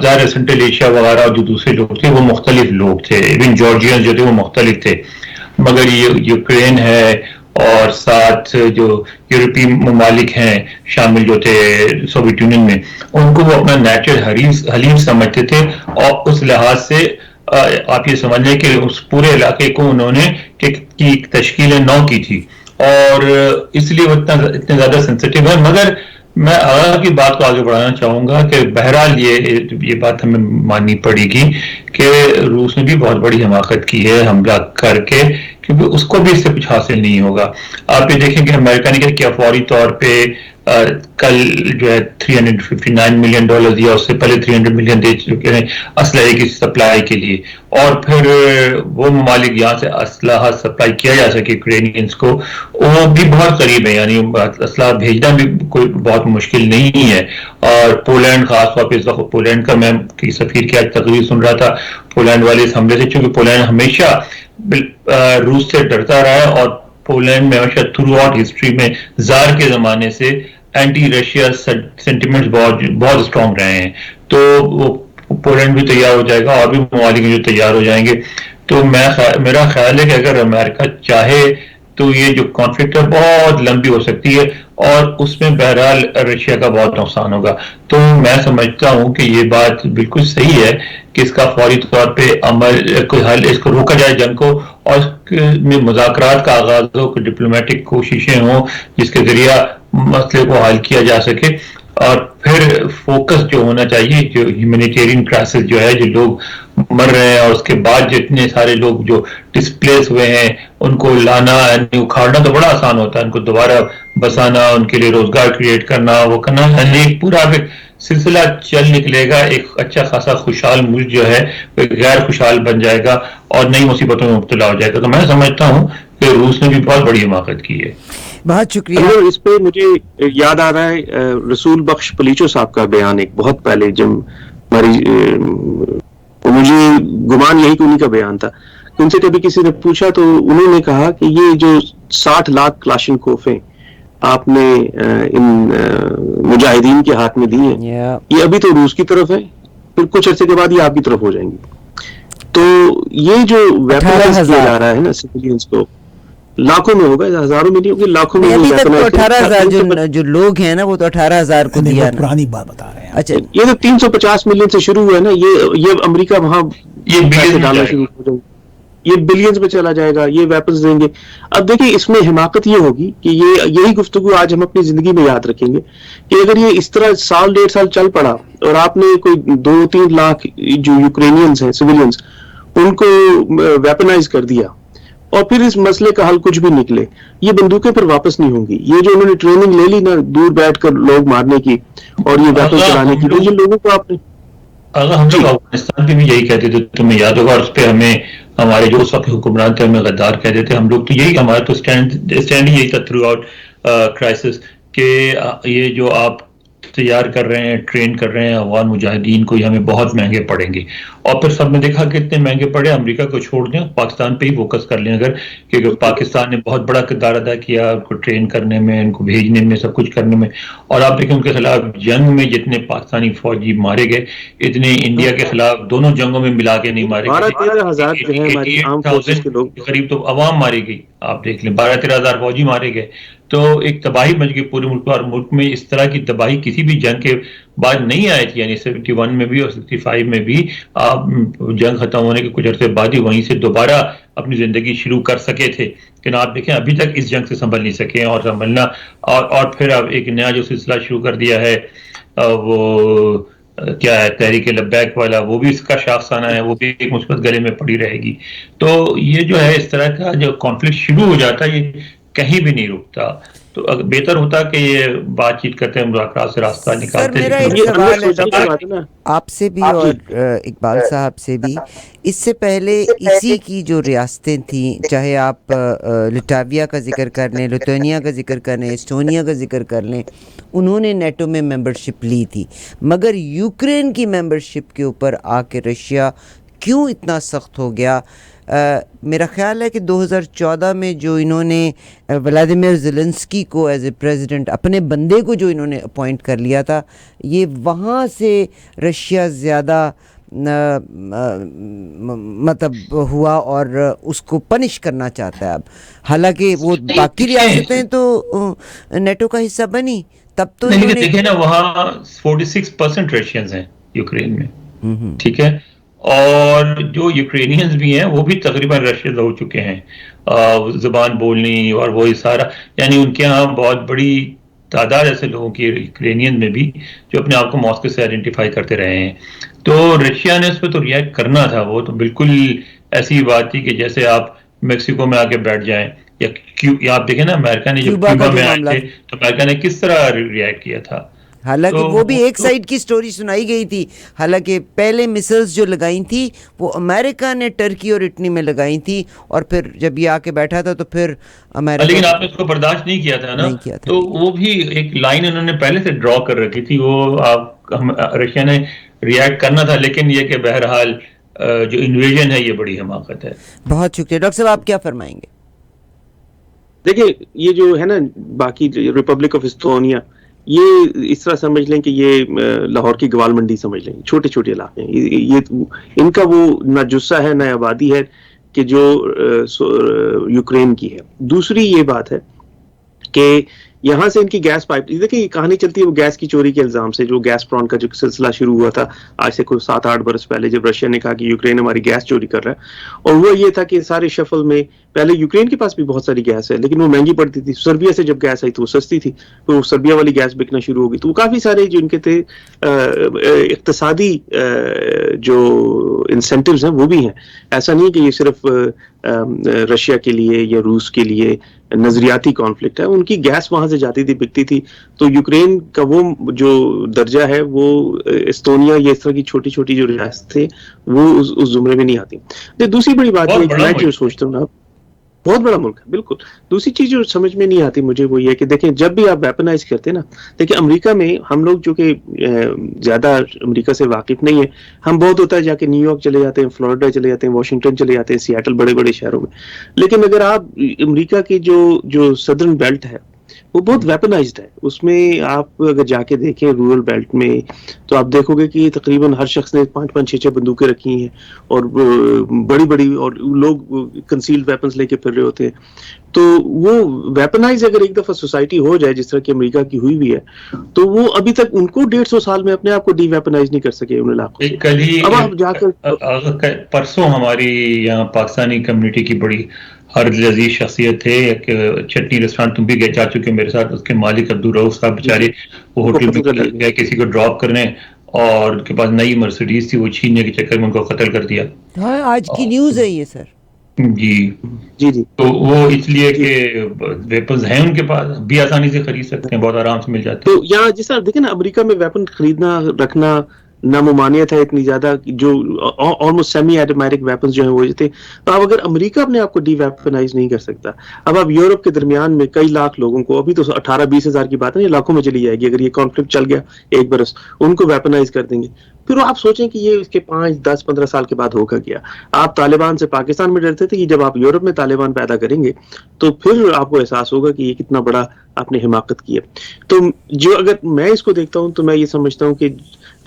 C: ظاہر سینٹرل ایشیا وغیرہ اور جو دوسرے لوگ تھے وہ مختلف لوگ تھے, ایون جارجین جو تھے وہ مختلف تھے. مگر یہ یوکرین ہے اور ساتھ جو یورپی ممالک ہیں شامل جو تھے سوویت یونین میں, ان کو وہ اپنا نیچرل حلیف سمجھتے تھے, اور اس لحاظ سے آپ یہ سمجھ لیں کہ اس پورے علاقے کو انہوں نے کی تشکیل نو کی تھی, اور اس لیے وہ اتنے زیادہ سینسیٹیو ہے. مگر میں آگاہ کی بات کو آگے بڑھانا چاہوں گا کہ بہرحال یہ بات ہمیں ماننی پڑے گی کہ روس نے بھی بہت بڑی حماقت کی ہے حملہ کر کے, کیونکہ اس کو بھی اس سے کچھ حاصل نہیں ہوگا. آپ یہ دیکھیں کہ امریکہ نے کیا فوری طور پہ کل جو ہے $359 ملین دیا, اس سے پہلے $300 ملین دے چکے ہیں اسلحے کی سپلائی کے لیے, اور پھر وہ ممالک یہاں سے اسلحہ سپلائی کیا جا سکے یوکرینینز کو وہ بھی بہت قریب ہے, یعنی اسلحہ بھیجنا بھی کوئی بہت مشکل نہیں ہے. اور پولینڈ خاص طور پہ اس وقت پولینڈ کا میں کی سفیر کی آج تقریر سن رہا تھا, پولینڈ والے اس حملے سے, چونکہ پولینڈ ہمیشہ روس سے ڈرتا رہا ہے, اور پولینڈ میں ہمیشہ تھرو آؤٹ ہسٹری میں زار کے زمانے سے اینٹی رشیا سینٹیمنٹس بہت اسٹرانگ رہے ہیں. تو وہ پولینڈ بھی تیار ہو جائے گا اور بھی ممالک جو تیار ہو جائیں گے. تو میرا خیال ہے کہ اگر امریکہ چاہے تو یہ جو کانفلکٹ ہے بہت لمبی ہو سکتی ہے, اور اس میں بہرحال رشیا کا بہت نقصان ہوگا. تو میں سمجھتا ہوں کہ یہ بات بالکل صحیح ہے کہ اس کا فوری طور پہ کوئی حل, اس کو روکا جائے جنگ کو, اور اس میں مذاکرات کا آغاز ہو, کوئی ڈپلومیٹک کوششیں ہوں جس کے ذریعہ مسئلے کو حل کیا جا سکے. اور پھر فوکس جو ہونا چاہیے جو ہیومینیٹیرین کرائسس جو ہے, جو لوگ مر رہے ہیں, اور اس کے بعد جتنے سارے لوگ جو ڈسپلیس ہوئے ہیں ان کو لانا, یعنی اکھاڑنا تو بڑا آسان ہوتا ہے, ان کو دوبارہ بسانا, ان کے لیے روزگار کریٹ کرنا, وہ کرنا, یعنی پورا سلسلہ چل نکلے گا. ایک اچھا خاصا خوشحال ملک جو ہے غیر خوشحال بن جائے گا اور نئی مصیبتوں میں مبتلا ہو جائے گا. تو میں سمجھتا ہوں کہ روس نے بھی بہت بڑی حماقت کی ہے.
A: بہت شکریہ.
B: اس پہ مجھے یاد آ رہا ہے رسول بخش پلیچو صاحب کا بیان ایک بہت پہلے, جب ہماری مجھے گمان یہی کہ انہیں کا بیان تھا, ان سے کبھی کسی نے پوچھا تو انہوں نے کہا کہ یہ جو 60 لاکھ کلاشنکوفیں آپ نے ان مجاہدین کے ہاتھ میں دی ہیں, یہ ابھی تو روس کی طرف ہے, پھر کچھ عرصے کے بعد یہ آپ کی طرف ہو جائیں گی. تو یہ جو ویپنائز کیا جا رہا ہے نا سیویلینز کو, لاکھوں میں ہوگا, ہزاروں میں نہیں ہوگی, لاکھوں میں.
A: ابھی تک تو 18,000 جو لوگ ہیں نا وہ تو 18,000 کو دیا.
D: پرانی بات بتا رہے ہیں.
A: اچھا,
B: یہ تو 350 ملین سے شروع ہوا ہے نا, یہ امریکہ وہاں
C: یہ
B: پیسے ڈالنا شروع ہو جائے گا, یہ بلینز میں چلا جائے گا, یہ ویپنز دیں گے. اب دیکھیں اس میں حماقت یہ ہوگی کہ یہی گفتگو آج ہم اپنی زندگی میں یاد رکھیں گے کہ اگر یہ اس طرح 1.5 سال چل پڑا اور آپ نے کوئی 2-3 لاکھ جو یوکرینینز ہیں سویلینز ان کو ویپنائز کر دیا, اور پھر اس مسئلے کا حل کچھ بھی نکلے, یہ بندوقیں پھر واپس نہیں ہوں گی. یہ جو انہوں نے ٹریننگ لے لی نا دور بیٹھ کر لوگ مارنے کی اور یہ ویپن چلانے کی, تو یہ لوگوں کو آپ نے
C: اگر ہم لوگ افغانستان پہ بھی یہی کہتے تھے, تمہیں یاد ہوگا, اور اس پہ ہمیں ہمارے جو اس وقت حکمران تھے ہمیں غدار کہتے تھے. ہم لوگ تو یہی, ہمارا تو اسٹینڈ ہی یہی تھا تھرو آؤٹ کرائسس کہ یہ جو آپ تیار کر رہے ہیں, ٹرین کر رہے ہیں افغان مجاہدین کو, یہ ہمیں بہت مہنگے پڑیں گے. اور پھر سب نے دیکھا کہ اتنے مہنگے پڑے, امریکہ کو چھوڑ دیں, پاکستان پہ ہی فوکس کر لیں اگر, کیونکہ پاکستان نے بہت بڑا کردار ادا کیا ان کو ٹرین کرنے میں, ان کو بھیجنے میں, سب کچھ کرنے میں. اور آپ دیکھیں ان کے خلاف جنگ میں جتنے پاکستانی فوجی مارے گئے اتنے انڈیا کے خلاف دونوں جنگوں میں ملا کے نہیں مارے گئے. قریب تو عوام ماری گئی, آپ دیکھ لیں 12-13 ہزار فوجی مارے گئے. تو ایک تباہی مچ گئی پورے ملک, اور ملک میں اس طرح کی تباہی کسی بھی جنگ کے بعد نہیں آئی تھی. یعنی 71 میں بھی اور 65 میں بھی آپ جنگ ختم ہونے کے کچھ عرصے بعد ہی وہیں سے دوبارہ اپنی زندگی شروع کر سکے تھے. لیکن آپ دیکھیں ابھی تک اس جنگ سے سنبھل نہیں سکے, اور سنبھلنا اور پھر اب ایک نیا جو سلسلہ شروع کر دیا ہے وہ کیا ہے تحریک لبیک والا, وہ بھی اس کا شاخسانہ ہے, وہ بھی ایک مثبت گلے میں پڑی رہے گی. تو یہ جو ہے اس طرح کا جو کانفلکٹ شروع ہو جاتا ہے یہ کہیں بھی نہیں رکتا. تو بہتر ہوتا کہ یہ بات چیت کرتے ہیں, مذاکرات سے راستہ
A: سر
C: نکالتے.
A: میرا ایک سوال ہے آپ سے بھی اور اقبال صاحب سے بھی, اس سے پہلے اسی کی جو ریاستیں تھیں, چاہے آپ لٹاویا کا ذکر کر لیں, لتھوانیا کا ذکر کر لیں, اسٹونیا کا ذکر کر لیں, انہوں نے نیٹو میں ممبرشپ لی تھی, مگر یوکرین کی ممبرشپ کے اوپر آ کے رشیا کیوں اتنا سخت ہو گیا؟ میرا خیال ہے کہ 2014 میں جو انہوں نے ولادیمیر زیلنسکی کو ایز اے پریزیڈنٹ, اپنے بندے کو جو انہوں نے اپوائنٹ کر لیا تھا, یہ وہاں سے رشیا زیادہ مطلب ہوا اور اس کو پنش کرنا چاہتا ہے اب, حالانکہ وہ باقی ریاستیں تو نیٹو کا حصہ بنی تب تو.
C: دیکھیں نا وہاں 46% رشینز ہیں یوکرین میں, ٹھیک ہے, اور جو یوکرینینز بھی ہیں وہ بھی تقریباً رشید ہو چکے ہیں, زبان بولنی اور وہی سارا, یعنی ان کے ہاں بہت بڑی تعداد ایسے لوگوں کی یوکرینین میں بھی جو اپنے آپ کو ماسکو سے آئیڈینٹیفائی کرتے رہے ہیں. تو رشیا نے اس پہ تو ریئیکٹ کرنا تھا, وہ تو بالکل ایسی بات تھی کہ جیسے آپ میکسیکو میں آ کے بیٹھ جائیں, یا آپ دیکھیں نا امریکہ نے جب کیوبا میں آئے تھے تو امریکہ نے کس طرح ریئیکٹ کیا تھا.
A: حالانکہ وہ بھی ایک سائیڈ کی سٹوری سنائی گئی تھی, حالانکہ پہلے مسلز جو لگائی تھی وہ امریکہ نے ٹرکی اور اٹلی میں لگائی تھی, اور پھر جب یہ آ کے بیٹھا تھا تو پھر امریکہ,
C: لیکن آپ نے اس کو برداشت نہیں کیا تھا نا, تو وہ بھی ایک لائن انہوں نے پہلے سے ڈرا کر رکھی تھی, وہ رشیا نے ریئیکٹ کرنا تھا, لیکن یہ کہ بہرحال جو انویژن ہے یہ بڑی حماقت ہے.
A: بہت شکریہ. ڈاکٹر صاحب آپ کیا فرمائیں گے؟
B: دیکھیں یہ جو ہے نا باقی ریپبلک آف استونیا, یہ اس طرح سمجھ لیں کہ یہ لاہور کی گوال منڈی سمجھ لیں, چھوٹے چھوٹے علاقے ہیں, یہ ان کا وہ نہ جثہ ہے نہ آبادی ہے کہ جو یوکرین کی ہے. دوسری یہ بات ہے کہ یہاں سے ان کی گیس پائپ, دیکھیں یہ کہانی چلتی ہے وہ گیس کی چوری کے الزام سے, جو گیس پرون کا جو سلسلہ شروع ہوا تھا آج سے کوئی 7-8 برس پہلے, جب رشیا نے کہا کہ یوکرین ہماری گیس چوری کر رہا ہے. اور وہ یہ تھا کہ سارے شفل میں پہلے یوکرین کے پاس بھی بہت ساری گیس ہے لیکن وہ مہنگی پڑتی تھی, سربیا سے جب گیس آئی تو وہ سستی تھی, تو وہ سربیا والی گیس بکنا شروع ہو گئی. تو وہ کافی سارے جو ان کے تھے اقتصادی جو انسینٹیوز ہیں وہ بھی ہیں. ایسا نہیں کہ یہ صرف رشیا کے لیے یا روس کے لیے نظریاتی کانفلکٹ ہے, ان کی گیس وہاں سے جاتی تھی, بکتی تھی. تو یوکرین کا وہ جو درجہ ہے وہ استونیا یا اس طرح کی چھوٹی چھوٹی جو ریاست تھے وہ اس زمرے میں نہیں آتی. دوسری بڑی بات ہے, میں جو سوچتا ہوں نا, بہت بڑا ملک ہے بالکل. دوسری چیز جو سمجھ میں نہیں آتی مجھے وہ یہ کہ دیکھیں جب بھی آپ ویپنائز کرتے ہیں نا, دیکھیں امریکہ میں ہم لوگ جو کہ زیادہ امریکہ سے واقف نہیں ہیں, ہم بہت ہوتا ہے جا کے نیو یارک چلے جاتے ہیں, فلوریڈا چلے جاتے ہیں, واشنگٹن چلے جاتے ہیں, سیاٹل, بڑے بڑے شہروں میں. لیکن اگر آپ امریکہ کی جو سدرن بیلٹ ہے وہ بہت ویپنائزڈ ہے. اس میں آپ اگر جا کے دیکھیں رورل بیلٹ میں تو آپ دیکھو گے کہ تقریباً ہر شخص نے 5-5, 6-6 بندوقیں رکھی ہیں, اور بڑی بڑی, اور لوگ کنسیلڈ ویپنز لے کے پھر رہے ہوتے ہیں. تو وہ ویپنائز اگر ایک دفعہ سوسائٹی ہو جائے جس طرح کہ امریکہ کی ہوئی بھی ہے, تو وہ ابھی تک ان کو 150 سال میں اپنے آپ کو ڈی ویپنائز نہیں کر سکے ان علاقوں سے. اب آپ جا کر
C: پرسوں ہماری یہاں پاکستانی کمیونٹی کی بڑی ہر لذیذ شخصیت تھے, ایک چٹنی ریسٹورینٹ تم بھی جا چکے میرے ساتھ, اس کے مالک عبدالرؤف صاحب بیچارے وہ ہوٹل میں گئے کسی کو ڈراپ کرنے, اور ان کے پاس نئی مرسیڈیز تھی, وہ چھیننے کے چکر میں ان کو قتل کر دیا.
A: ہاں آج کی نیوز ہے یہ سر.
C: جی تو وہ اس لیے کہ ویپنز ہیں ان کے پاس, بھی آسانی سے خرید سکتے ہیں, بہت آرام سے مل جاتے ہیں.
B: تو یہاں جس طرح دیکھیں نا امریکہ میں ویپن خریدنا رکھنا ناممانعت ہے اتنی زیادہ, جو آلموسٹ سیمی ایٹومیٹک ویپنز جو ہیں وہ تھے. تو اب اگر امریکہ اپنے آپ کو ڈی ویپنائز نہیں کر سکتا, اب آپ یورپ کے درمیان میں کئی لاکھ لوگوں کو, ابھی تو 18-20 ہزار کی بات ہے, یہ لاکھوں میں چلی جائے گی اگر یہ کانفلکٹ چل گیا 1 برس, ان کو ویپنائز کر دیں گے. پھر آپ سوچیں کہ یہ اس کے 5, 10, 15 سال کے بعد ہوگا کیا. آپ طالبان سے پاکستان میں ڈرتے تھے کہ جب آپ یورپ میں طالبان پیدا کریں گے تو پھر آپ کو احساس ہوگا کہ یہ کتنا بڑا آپ نے حماقت کی ہے. تو جو اگر میں اس کو دیکھتا ہوں تو میں یہ سمجھتا ہوں کہ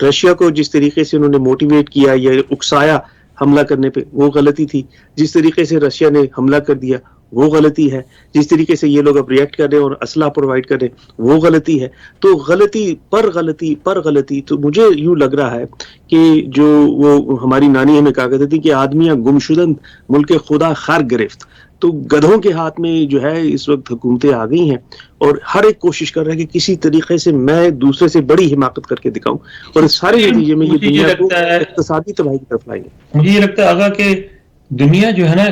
B: رشیا کو جس طریقے سے انہوں نے موٹیویٹ کیا یا اکسایا حملہ کرنے پہ, وہ غلطی تھی. جس طریقے سے رشیا نے حملہ کر دیا وہ غلطی ہے. جس طریقے سے یہ لوگ اب ریئیکٹ کر رہے ہیں اور اسلحہ پرووائڈ کر رہے ہیں وہ غلطی ہے. تو غلطی پر غلطی پر غلطی. تو مجھے یوں لگ رہا ہے کہ جو وہ ہماری نانی ہمیں کہا کرتی تھی کہ آدمیاں گمشدند ملک خدا خر گرفت, تو گدھوں کے ہاتھ میں جو ہے اس وقت حکومتیں آ گئی ہیں, اور ہر ایک کوشش کر رہا ہے کہ کسی طریقے سے میں دوسرے سے بڑی حماقت کر کے دکھاؤں, اور اس سارے نتیجے میں یہ دنیا کو اقتصادی تباہی کی طرف لائے.
C: مجھے یہ لگتا ہے آگا کہ دنیا جو ہے نا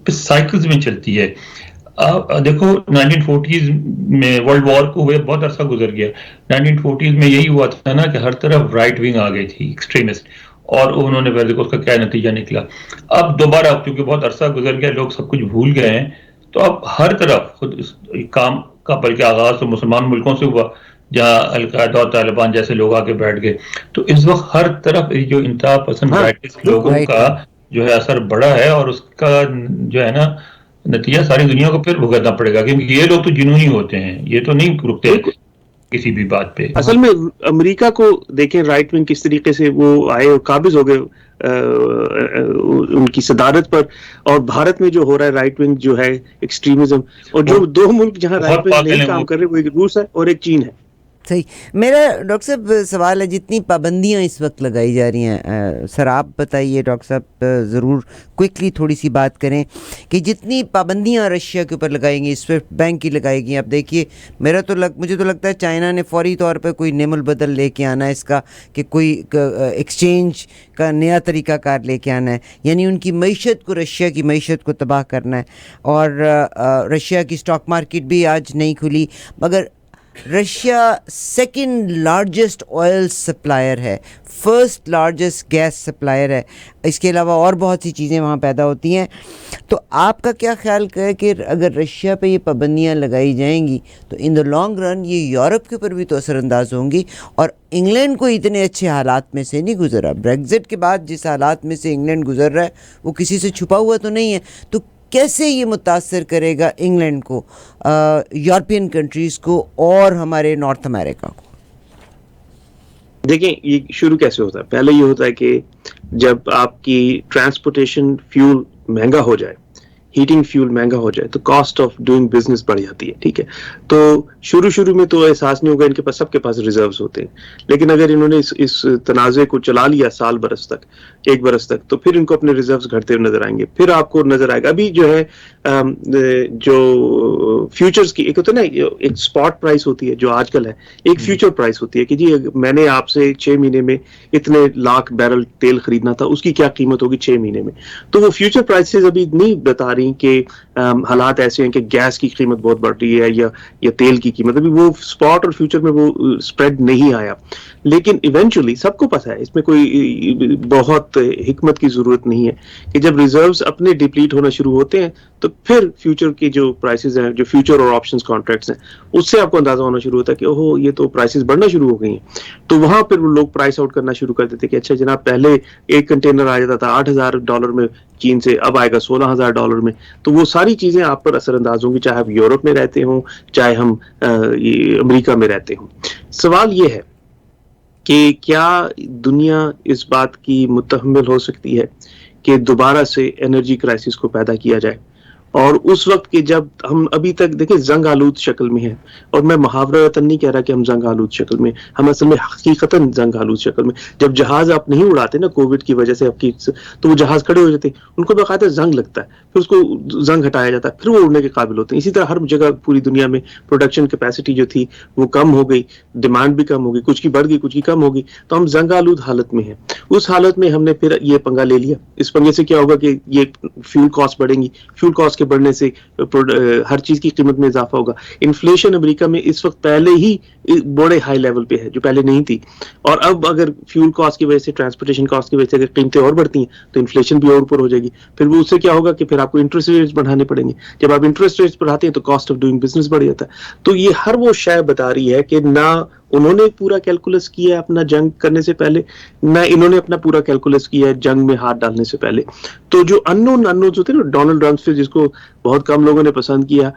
C: سائیکلز میں چلتی ہے. دیکھو 1940s میں ورلڈ وار کو ہوئے بہت عرصہ گزر گیا. 1940s میں یہی ہوا تھا نا کہ ہر طرف رائٹ ونگ آ گئی تھی, ایکسٹریمسٹ, اور انہوں نے دیکھو اس کا کیا نتیجہ نکلا. اب دوبارہ کیونکہ بہت عرصہ گزر گیا, لوگ سب کچھ بھول گئے ہیں, تو اب ہر طرف خود اس کام کا بلکہ آغاز تو مسلمان ملکوں سے ہوا جہاں القاعدہ اور طالبان جیسے لوگ آ کے بیٹھ گئے. تو اس وقت ہر طرف جو انتہا پسند رائٹسٹ لوگوں کا جو ہے اثر بڑا ہے, اور اس کا جو ہے نا نتیجہ ساری دنیا کو پھر بھگتنا پڑے گا, کیونکہ یہ لوگ تو جنونی ہوتے ہیں, یہ تو نہیں رکتے کسی بھی بات پہ.
B: اصل میں امریکہ کو دیکھیں رائٹ ونگ کس طریقے سے وہ آئے اور قابض ہو گئے ان کی صدارت پر, اور بھارت میں جو ہو رہا ہے رائٹ ونگ جو ہے ایکسٹریمزم, اور جو دو ملک جہاں رائٹ ونگ نہیں کام کر رہے وہ ایک روس ہے اور ایک چین ہے.
A: صحیح. میرا ڈاکٹر صاحب سوال ہے, جتنی پابندیاں اس وقت لگائی جا رہی ہیں, سر آپ بتائیے ڈاکٹر صاحب, ضرور کوئکلی تھوڑی سی بات کریں کہ جتنی پابندیاں رشیا کے اوپر لگائی گئی, سوئفٹ بینک کی لگائی گئی, اب دیکھیے مجھے تو لگتا ہے چائنا نے فوری طور پہ کوئی نعم البدل لے کے آنا ہے اس کا, کہ کوئی ایکسچینج کا نیا طریقہ کار لے کے آنا ہے, یعنی ان کی معیشت کو, رشیا کی معیشت کو تباہ کرنا ہے. اور رشیا کی اسٹاک مارکیٹ بھی آج نہیں کھلی, مگر Russia second largest oil supplier ہے, فرسٹ لارجسٹ گیس سپلائر ہے, اس کے علاوہ اور بہت سی چیزیں وہاں پیدا ہوتی ہیں. تو آپ کا کیا خیال ہے کہ اگر رشیا پہ یہ پابندیاں لگائی جائیں گی تو ان دا لانگ رن یہ یورپ کے اوپر بھی تو اثر انداز ہوں گی, اور انگلینڈ کو اتنے اچھے حالات میں سے نہیں گزرا. بریگزٹ کے بعد جس حالات میں سے انگلینڈ گزر رہا ہے وہ کسی سے چھپا ہوا تو نہیں ہے. تو کیسے یہ متاثر کرے گا انگلینڈ کو, یورپین کنٹریز کو اور ہمارے نارتھ امریکہ کو؟
B: دیکھیں یہ شروع کیسے ہوتا ہے. پہلے یہ ہوتا ہے کہ جب آپ کی ٹرانسپورٹیشن فیول مہنگا ہو جائے, ہیٹنگ فیول مہنگا ہو جائے, تو کاسٹ آف ڈوئنگ بزنس بڑھ جاتی ہے. ٹھیک ہے, تو شروع میں تو احساس نہیں ہوگا, ان کے پاس سب کے پاس ریزروز ہوتے ہیں, لیکن اگر انہوں نے اس تنازع کو چلا لیا سال برس تک, ایک برس تک, تو پھر ان کو اپنے ریزروز گھٹتے ہوئے نظر آئیں گے. پھر آپ کو نظر آئے گا ابھی جو ہے جو فیوچرز کی ایک ہوتا ہے نا, ایک اسپاٹ پرائس ہوتی ہے جو آج کل ہے, ایک فیوچر پرائس ہوتی ہے کہ جی میں نے آپ سے 6 مہینے میں اتنے لاکھ بیرل تیل خریدنا تھا, اس کی کیا قیمت ہوگی 6 مہینے میں. تو وہ فیوچر پرائسز ابھی نہیں بتا رہی کہ حالات ایسے ہیں کہ گیس کی قیمت بہت بڑھ رہی ہے یا تیل کی قیمت, ابھی وہ اسپاٹ اور فیوچر میں وہ اسپریڈ نہیں آیا. لیکن ایونچولی سب کو پتہ ہے, اس میں کوئی بہت حکمت کی ضرورت نہیں ہے کہ جب ریزروز اپنے ڈپلیٹ ہونا شروع ہوتے ہیں تو پھر فیوچر کی جو پرائسز ہیں, جو فیوچر اور آپشنز کانٹریکٹس ہیں, اس سے آپ کو اندازہ ہونا شروع ہوتا ہے کہ اوہو یہ تو پرائسز بڑھنا شروع ہو گئی ہیں. تو وہاں پھر وہ لوگ پرائس آؤٹ کرنا شروع کر دیتے کہ اچھا جناب پہلے ایک کنٹینر آ جاتا تھا $8,000 میں چین سے, اب آئے گا $16,000 میں. تو وہ ساری چیزیں آپ پر اثر انداز ہوں گی, چاہے آپ یورپ میں رہتے ہوں, چاہے ہم امریکہ میں رہتے ہوں. سوال یہ ہے کہ کیا دنیا اس بات کی متحمل ہو سکتی ہے کہ دوبارہ سے انرجی کرائسس کو پیدا کیا جائے, اور اس وقت کہ جب ہم ابھی تک دیکھیں زنگ آلود شکل میں ہیں, اور میں محاورتاً نہیں کہہ رہا کہ ہم زنگ آلود شکل میں, ہم اصل میں حقیقتاً زنگ آلود شکل میں. جب جہاز آپ نہیں اڑاتے نا کووڈ کی وجہ سے آپ کی, تو وہ جہاز کھڑے ہو جاتے ہیں, ان کو باقاعدہ زنگ لگتا ہے, پھر اس کو زنگ ہٹایا جاتا ہے, پھر وہ اڑنے کے قابل ہوتے ہیں. اسی طرح ہر جگہ پوری دنیا میں پروڈکشن کیپیسٹی جو تھی وہ کم ہو گئی, ڈیمانڈ بھی کم ہو گئی, کچھ کی بڑھ گئی کچھ کی کم ہو گئی, تو ہم زنگ آلود حالت میں ہیں. اس حالت میں ہم نے پھر یہ پنگا لے لیا. اس پنگے سے کیا ہوگا کہ یہ فیول کاسٹ بڑھیں گی, فیول کاسٹ کے بڑھنے سے ہر چیز کی قیمت میں اضافہ ہوگا. انفلیشن امریکہ میں اس وقت پہلے ہی بڑے ہائی لیول پہ ہے جو پہلے نہیں تھی, اور اب اگر فیول کاسٹ کی وجہ سے, ٹرانسپورٹیشن کاسٹ کی وجہ سے اگر قیمتیں اور بڑھتی ہیں تو انفلیشن بھی اور اوپر ہو جائے گی. پھر وہ اس سے کیا ہوگا کہ پھر آپ کو انٹرسٹ ریٹس بڑھانے پڑیں گے. جب آپ انٹرسٹ ریٹس بڑھاتے ہیں تو کاسٹ آف ڈوئنگ بزنس بڑھ جاتا ہے. تو یہ ہر وہ شے بتا رہی ہے کہ نہ انہوں نے پورا کیلکولس کیا ہے اپنا جنگ کرنے سے پہلے, نہ انہوں نے اپنا پورا کیلکولس کیا ہے جنگ میں ہاتھ ڈالنے سے پہلے. تو جو انونز ہوتے ہیں نا, ڈونلڈ رمسفیلڈ جس کو بہت کم لوگوں نے پسند کیا,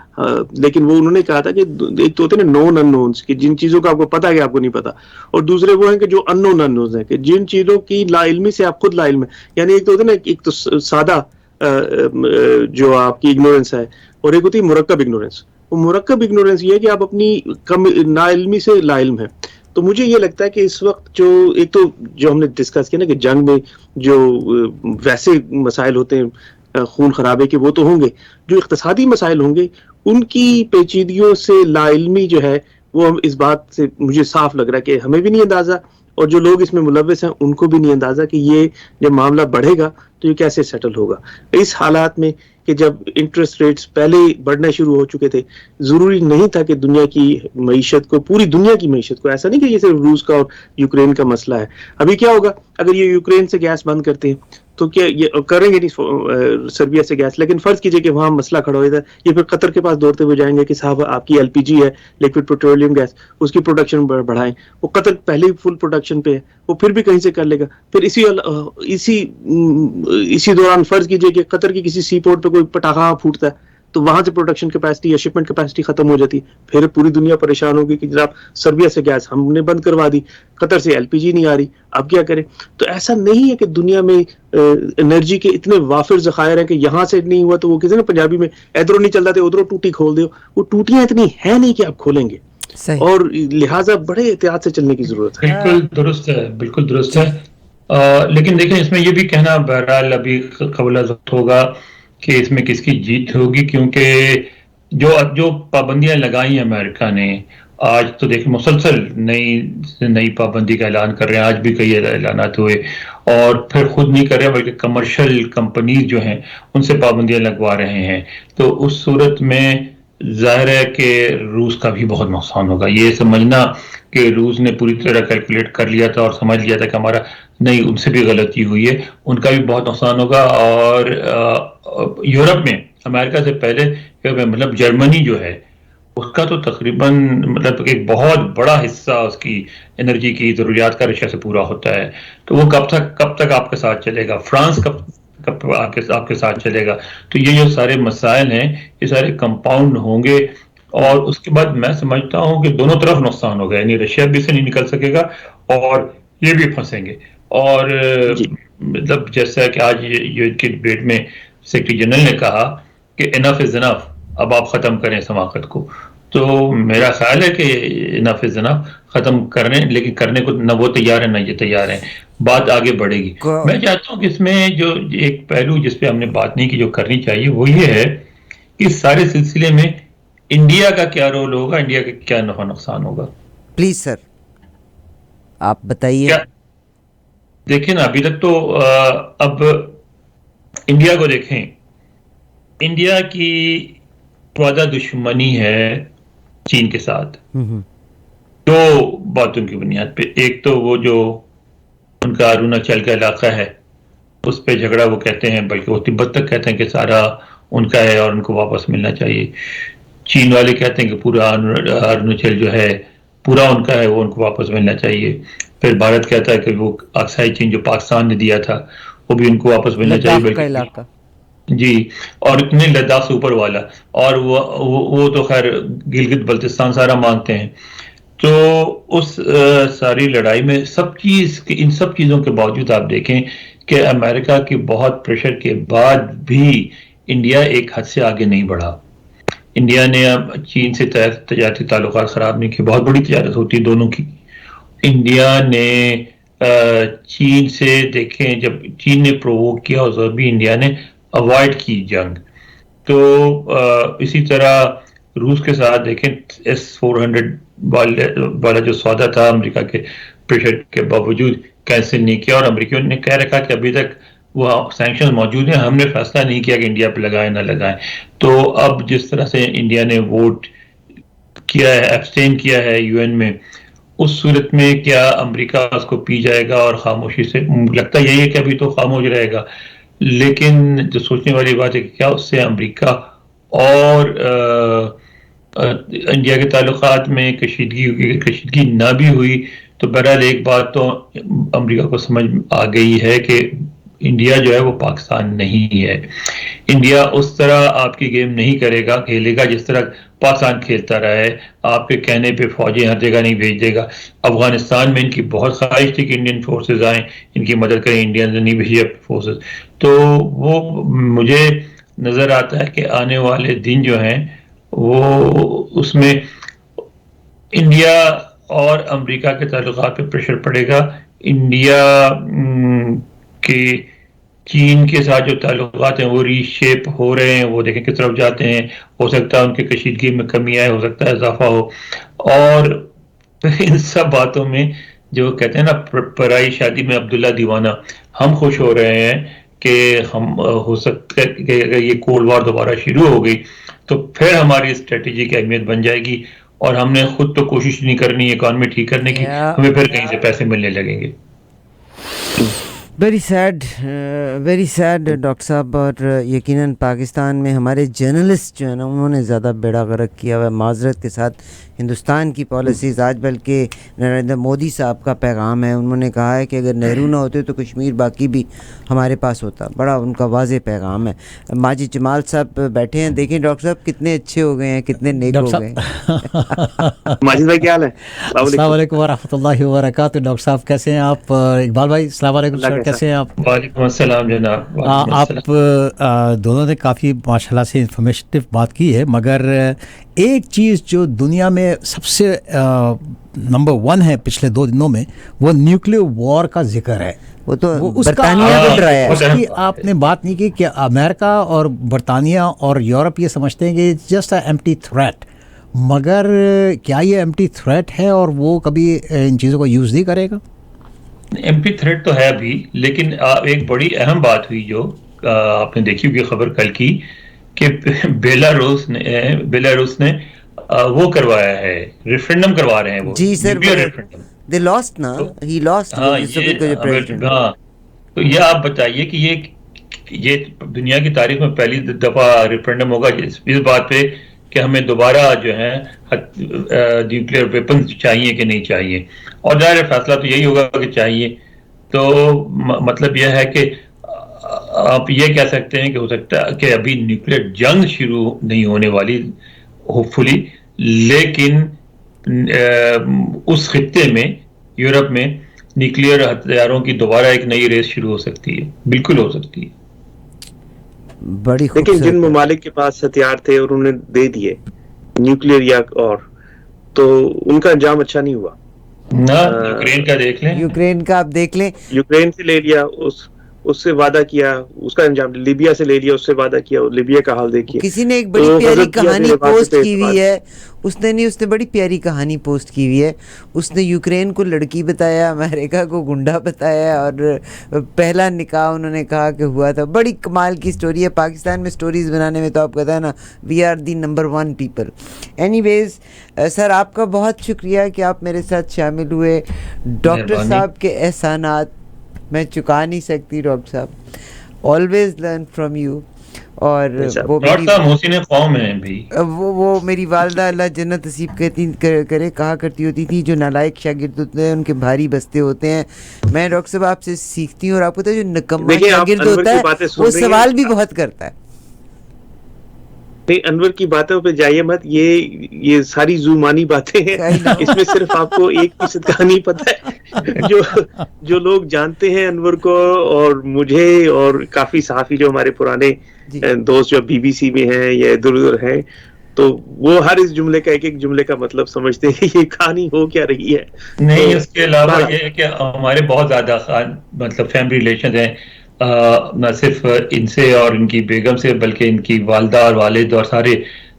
B: لیکن وہ انہوں نے کہا تھا کہ ایک تو ہوتے ہیں نا نون انونز, کہ جن چیزوں کا آپ کو پتا ہے کہ آپ کو نہیں پتا, اور دوسرے وہ ہیں کہ جو انون انونز ہیں کہ جن چیزوں کی لا علمی سے آپ خود لا علم ہے. یعنی ایک تو ہوتے ہیں نا, ایک تو سادہ جو آپ کی اگنورنس ہے, اور ایک ہوتی ہے مرکب اگنورنس. وہ مرکب اگنورنس یہ ہے کہ آپ اپنی نا علمی سے لا علم ہے. تو مجھے یہ لگتا ہے کہ اس وقت جو ایک تو جو ہم نے ڈسکس کیا نا کہ جنگ میں جو ویسے مسائل ہوتے ہیں خون خرابے کے وہ تو ہوں گے, جو اقتصادی مسائل ہوں گے ان کی پیچیدگیوں سے لا علمی جو ہے وہ اس بات سے مجھے صاف لگ رہا ہے کہ ہمیں بھی نہیں اندازہ, اور جو لوگ اس میں ملوث ہیں ان کو بھی نہیں اندازہ کہ یہ جب معاملہ بڑھے گا تو یہ کیسے سیٹل ہوگا. اس حالات میں کہ جب انٹرسٹ ریٹس پہلے ہی بڑھنا شروع ہو چکے تھے, ضروری نہیں تھا کہ دنیا کی معیشت کو, پوری دنیا کی معیشت کو, ایسا نہیں کہ یہ صرف روس کا اور یوکرین کا مسئلہ ہے. ابھی کیا ہوگا اگر یہ یوکرین سے گیس بند کرتے ہیں تو کیا یہ کریں گے نہیں سربیا سے گیس, لیکن فرض کیجئے کہ وہاں مسئلہ کھڑا ہو جاتا ہے, یہ پھر قطر کے پاس دوڑتے ہوئے جائیں گے کہ صاحب آپ کی ایل پی جی ہے, لیکوڈ پیٹرولیم گیس, اس کی پروڈکشن بڑھائیں. وہ قطر پہلے ہی فل پروڈکشن پہ ہے, وہ پھر بھی کہیں سے کر لے گا. پھر اسی دوران فرض کیجئے کہ قطر کی کسی سی پورٹ پہ کوئی پٹاخہ پھوٹتا ہے تو وہاں سے پروڈکشن کیپیسٹی یا شپمنٹ کیپیسٹی ختم ہو جاتی, پھر پوری دنیا پریشان ہوگی کہ جناب سربیا سے گیس ہم نے بند کروا دی, قطر سے ایل پی جی نہیں آ رہی, اب کیا کریں. تو ایسا نہیں ہے کہ دنیا میں انرجی کے اتنے وافر ذخائر ہیں کہ یہاں سے نہیں ہوا تو وہ کہتے ہیں نا پنجابی میں, ادھروں نہیں چلتا ادھروں ٹوٹی کھول دو. وہ ٹوٹیاں اتنی ہیں نہیں کہ آپ کھولیں گے, اور لہٰذا بڑے احتیاط سے چلنے کی ضرورت ہے.
C: بالکل درست ہے, بالکل درست ہے. لیکن دیکھیں اس میں یہ بھی کہنا بہرحال ابھی قبل وقت ہوگا کہ اس میں کس کی جیت ہوگی, کیونکہ جو پابندیاں لگائی ہیں امریکہ نے, آج تو دیکھیں مسلسل نئی پابندی کا اعلان کر رہے ہیں, آج بھی کئی اعلانات ہوئے, اور پھر خود نہیں کر رہے بلکہ کمرشل کمپنیز جو ہیں ان سے پابندیاں لگوا رہے ہیں. تو اس صورت میں ظاہر ہے کہ روس کا بھی بہت نقصان ہوگا. یہ سمجھنا کہ روس نے پوری طرح کیلکولیٹ کر لیا تھا اور سمجھ لیا تھا کہ ہمارا, نہیں, ان سے بھی غلطی ہوئی ہے, ان کا بھی بہت نقصان ہوگا. اور یورپ میں امریکہ سے پہلے مطلب جرمنی جو ہے اس کا تو تقریباً مطلب ایک بہت بڑا حصہ اس کی انرجی کی ضروریات کا رشیا سے پورا ہوتا ہے. تو وہ کب تک آپ کے ساتھ چلے گا؟ فرانس کب آپ کے ساتھ چلے گا؟ تو یہ جو سارے مسائل ہیں یہ سارے کمپاؤنڈ ہوں گے, اور اس کے بعد میں سمجھتا ہوں کہ دونوں طرف نقصان ہوگا, یعنی رشیا بھی سے نہیں نکل سکے گا اور یہ بھی پھنسیں گے. اور مطلب جیسا کہ آج یہ کی ڈبیٹ میں سیکرٹری جنرل نے کہا کہ انف از انف, اب آپ ختم کریں اس حماقت کو. تو میرا خیال ہے کہ انف از انف ختم کرنے, لیکن کرنے کو نہ وہ تیار ہے نہ یہ تیار ہے, بات آگے بڑھے گی. میں چاہتا ہوں کہ اس میں جو ایک پہلو جس پہ ہم نے بات نہیں کی جو کرنی چاہیے وہ یہ ہے کہ اس سارے سلسلے میں انڈیا کا کیا رول ہوگا, انڈیا کا کیا نفع نقصان ہوگا.
A: پلیز سر آپ بتائیے.
C: دیکھیں نا, ابھی تک تو اب انڈیا کو دیکھیں, انڈیا کی وعدہ دشمنی ہے چین کے ساتھ دو باتوں کی بنیاد پہ. ایک تو وہ جو ان کا اروناچل کا علاقہ ہے اس پہ جھگڑا وہ کہتے ہیں, بلکہ وہ تبت تک کہتے ہیں کہ سارا ان کا ہے اور ان کو واپس ملنا چاہیے. چین والے کہتے ہیں کہ پورا اروناچل جو ہے پورا ان کا ہے, وہ ان کو واپس ملنا چاہیے. پھر بھارت کہتا ہے کہ وہ اکسائی چین جو پاکستان نے دیا تھا وہ بھی ان کو واپس ملنا چاہیے. بلکہ جی, اور اتنے لداخ سے اوپر والا, اور وہ تو خیر گلگت بلتستان سارا مانگتے ہیں. تو اس ساری لڑائی میں ان سب چیزوں کے باوجود آپ دیکھیں کہ امریکہ کے بہت پریشر کے بعد بھی انڈیا ایک حد سے آگے نہیں بڑھا. انڈیا نے چین سے تجارتی تعلقات خراب نہیں کیے, بہت بڑی تجارت ہوتی ہے دونوں کی. انڈیا نے چین سے دیکھیں, جب چین نے پرووک کیا اس وقت بھی انڈیا نے اوائڈ کی جنگ. تو اسی طرح روس کے ساتھ دیکھیں S-400 والا جو سودا تھا امریکہ کے پریشر کے باوجود کینسل نہیں کیا, اور امریکیوں نے کہہ رکھا کہ ابھی تک وہ سینکشن موجود ہیں, ہم نے فیصلہ نہیں کیا کہ انڈیا پہ لگائیں نہ لگائیں. تو اب جس طرح سے انڈیا نے ووٹ کیا ہے, ایبسٹین کیا ہے UN میں, اس صورت میں کیا امریکہ اس کو پی جائے گا اور خاموشی سے, لگتا یہی ہے کہ ابھی تو خاموش رہے گا. لیکن جو سوچنے والی بات ہے کہ کیا اس سے امریکہ اور انڈیا کے تعلقات میں کشیدگی نہ بھی ہوئی تو بہرحال ایک بات تو امریکہ کو سمجھ آ گئی ہے کہ انڈیا جو ہے وہ پاکستان نہیں ہے. انڈیا اس طرح آپ کی گیم نہیں کھیلے گا جس طرح پاکستان کھیلتا رہا ہے. آپ کے کہنے پہ فوجیں ہر جگہ نہیں بھیج دے گا. افغانستان میں ان کی بہت خواہش تھی کہ انڈین فورسز آئیں, ان کی مدد کریں, انڈین نے نہیں بھیجی فورسز. تو وہ مجھے نظر آتا ہے کہ آنے والے دن جو ہیں وہ اس میں انڈیا اور امریکہ کے تعلقات پہ پریشر پڑے گا. انڈیا کے چین کے ساتھ جو تعلقات ہیں وہ ری شیپ ہو رہے ہیں, وہ دیکھیں کس طرف جاتے ہیں. ہو سکتا ہے ان کی کشیدگی میں کمی آئے, ہو سکتا ہے اضافہ ہو. اور ان سب باتوں میں جو کہتے ہیں نا پرائی شادی میں عبداللہ دیوانہ، ہم خوش ہو رہے ہیں کہ ہم ہو سکتا ہے کہ اگر یہ کولڈ وار دوبارہ شروع ہو گئی تو پھر ہماری اسٹریٹجی کی اہمیت بن جائے گی، اور ہم نے خود تو کوشش نہیں کرنی اکانومی ٹھیک کرنے کی، ہمیں پھر کہیں سے پیسے ملنے لگیں گے.
A: ویری سیڈ ڈاکٹر صاحب. اور یقیناً پاکستان میں ہمارے جرنلسٹ جو ہیں نا انہوں نے زیادہ بیڑا غرق کیا ہوا ہے. معذرت کے ساتھ ہندوستان کی پالیسیز آج بلکہ نریندر مودی صاحب کا پیغام ہے. انہوں نے کہا ہے کہ اگر نہرو نہ ہوتے تو کشمیر باقی بھی ہمارے پاس ہوتا. بڑا ان کا واضح پیغام ہے. ماجد جمال صاحب بیٹھے ہیں، دیکھیں ڈاکٹر صاحب کتنے اچھے ہو گئے ہیں، کتنے نیک ہو گئے ہیں.
B: ماجد بھائی کیا حال ہے؟
D: السلام علیکم ورحمۃ اللہ وبرکاتہ. ڈاکٹر صاحب کیسے ہیں آپ؟ اقبال بھائی السلام علیکم سر، کیسے ہیں آپ؟
C: وعلیکم السلام جناب.
D: آپ دونوں نے کافی ماشاء اللہ سے انفارمیٹیو بات کی ہے، مگر ایک چیز جو دنیا میں سب سے نمبر 1 ہے پچھلے 2 دنوں میں، وہ نیوکلیئر وار کا ذکر ہے.
A: وہ تو
D: اس
A: برطانیہ
D: کا
A: بن رہا ہے.
D: اس کی آپ نے بات نہیں کی کہ امریکہ اور برطانیہ اور یورپ یہ سمجھتے ہیں کہ جسٹ اے ایمٹی تھریٹ، مگر کیا یہ ایمٹی تھریٹ ہے اور وہ کبھی ان چیزوں کو یوز نہیں کرے گا؟
C: ایمپی تھریٹ تو ہے ابھی، لیکن ایک بڑی اہم بات ہوئی جو آپ نے دیکھی ہوگی خبر کل کی، کہ بیلاروس نے وہ کروایا ہے، ریفرینڈم کروا رہے ہیں وہ.
A: جی سر،
C: ریفرینڈم
A: they lost نا، he lost.
C: ہاں تو یہ آپ بتائیے کہ یہ دنیا کی تاریخ میں پہلی دفعہ ریفرینڈم ہوگا اس بات پہ کہ ہمیں دوبارہ جو ہے نیوکلیئر ویپنز چاہیے کہ نہیں چاہیے، اور ظاہر فیصلہ تو یہی ہوگا کہ چاہیے. تو مطلب یہ ہے کہ آپ یہ کہہ سکتے ہیں کہ ہو سکتا ہے کہ ابھی نیوکلیئر جنگ شروع نہیں ہونے والی ہوپ فلی، لیکن اس خطے میں یورپ میں نیوکلیئر ہتھیاروں کی دوبارہ ایک نئی ریس شروع ہو سکتی ہے، بالکل ہو سکتی ہے.
A: بڑی
B: لیکن جن ممالک کے پاس ہتھیار تھے اور انہوں نے دے دیے نیوکلیئر یا اور، تو ان کا انجام اچھا نہیں ہوا.
C: یوکرین کا دیکھ لیں،
A: یوکرین کا آپ دیکھ لیں،
B: یوکرین سے لے لیا، اس سے وعدہ کیا، اس کا انجام لیبیا سے لے لیا، اس سے وعدہ کیا، لیبیا کا حال دیکھیے.
A: کسی نے ایک بڑی پیاری کہانی پوسٹ کی ہوئی ہے، اس نے بڑی پیاری کہانی پوسٹ کی ہوئی ہے. اس نے یوکرین کو لڑکی بتایا، امریکہ کو گنڈا بتایا، اور پہلا نکاح انہوں نے کہا کہ ہوا تھا. بڑی کمال کی سٹوری ہے. پاکستان میں سٹوریز بنانے میں تو آپ کہتا ہے نا we are the number 1 people. Anyways sir, آپ کا بہت شکریہ کہ آپ میرے ساتھ شامل ہوئے. ڈاکٹر صاحب کے احسانات میں چکا نہیں سکتی. ڈاکٹر صاحب آلویز لرن فرام یو. اور وہ میری والدہ اللہ جنت نصیب کرے کہا کرتی ہوتی تھی، جو نالائق شاگرد ہوتے ہیں ان کے بھاری بستے ہوتے ہیں. میں ڈاکٹر صاحب آپ سے سیکھتی ہوں، اور آپ کو پتہ ہے جو نکما شاگرد ہوتا ہے وہ سوال بھی بہت کرتا ہے.
B: نہیں، انور کی باتوں پہ جائیے مت، یہ ساری زومانی باتیں ہیں. اس میں صرف آپ کو 1% کہانی پتہ ہے. جو لوگ جانتے ہیں انور کو اور مجھے اور کافی صحافی جو ہمارے پرانے دوست جو بی بی سی میں ہیں یا ادھر ادھر ہیں، تو وہ ہر اس جملے کا ایک جملے کا مطلب سمجھتے ہیں کہ یہ کہانی ہو کیا رہی ہے.
C: نہیں، اس کے علاوہ یہ ہے کہ ہمارے بہت زیادہ مطلب فیملی ریلیشنز ہیں، نہ صرف ان سے اور ان کی بیگم سے بلکہ ان کی والدہ اور والد اور سارے،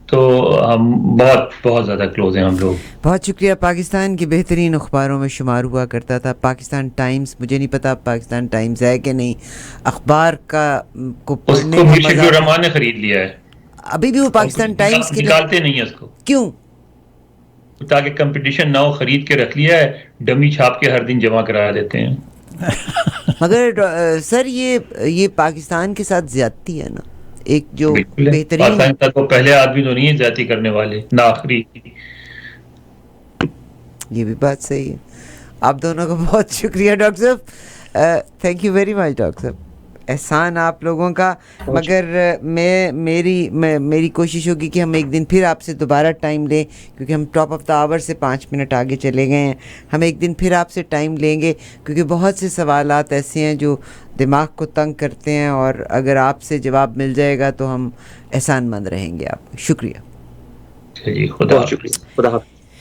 C: تو ہم بہت زیادہ کلوز ہیں ہم لوگ.
A: بہت شکریہ. پاکستان کے بہترین اخباروں میں شمار ہوا کرتا تھا پاکستان ٹائمز. مجھے نہیں پتا پاکستان ٹائمز ہے کہ نہیں. اخبار کو پڑھنے کا
C: مرشد الرحمان نے خرید لیا ہے.
A: ابھی بھی وہ پاکستان ٹائمز کے
C: نکالتے نہیں ہیں اس کو.
A: کیوں؟
C: تاکہ کمپٹیشن نہ ہو، خرید کے رکھ لیا ہے، ڈمی چھاپ کے ہر دن جمع کرا دیتے ہیں.
A: مگر سر یہ پاکستان کے ساتھ زیادتی ہے نا. ایک جو بہترین
C: پاکستان پہلے آدمی تو نہیں ہے زیادتی کرنے والے، نہ آخری.
A: یہ بھی بات صحیح ہے. آپ دونوں کا بہت شکریہ ڈاکٹر صاحب. Thank you very much doctor صاحب. احسان آپ لوگوں کا. مگر میری کوشش ہوگی کہ ہم ایک دن پھر آپ سے دوبارہ ٹائم لیں، کیونکہ ہم ٹاپ آف دا آور سے 5 منٹ آگے چلے گئے ہیں. ہم ایک دن پھر آپ سے ٹائم لیں گے، کیونکہ بہت سے سوالات ایسے ہیں جو دماغ کو تنگ کرتے ہیں، اور اگر آپ سے جواب مل جائے گا تو ہم احسان مند رہیں گے. آپ شکریہ.
C: خدا حافظ.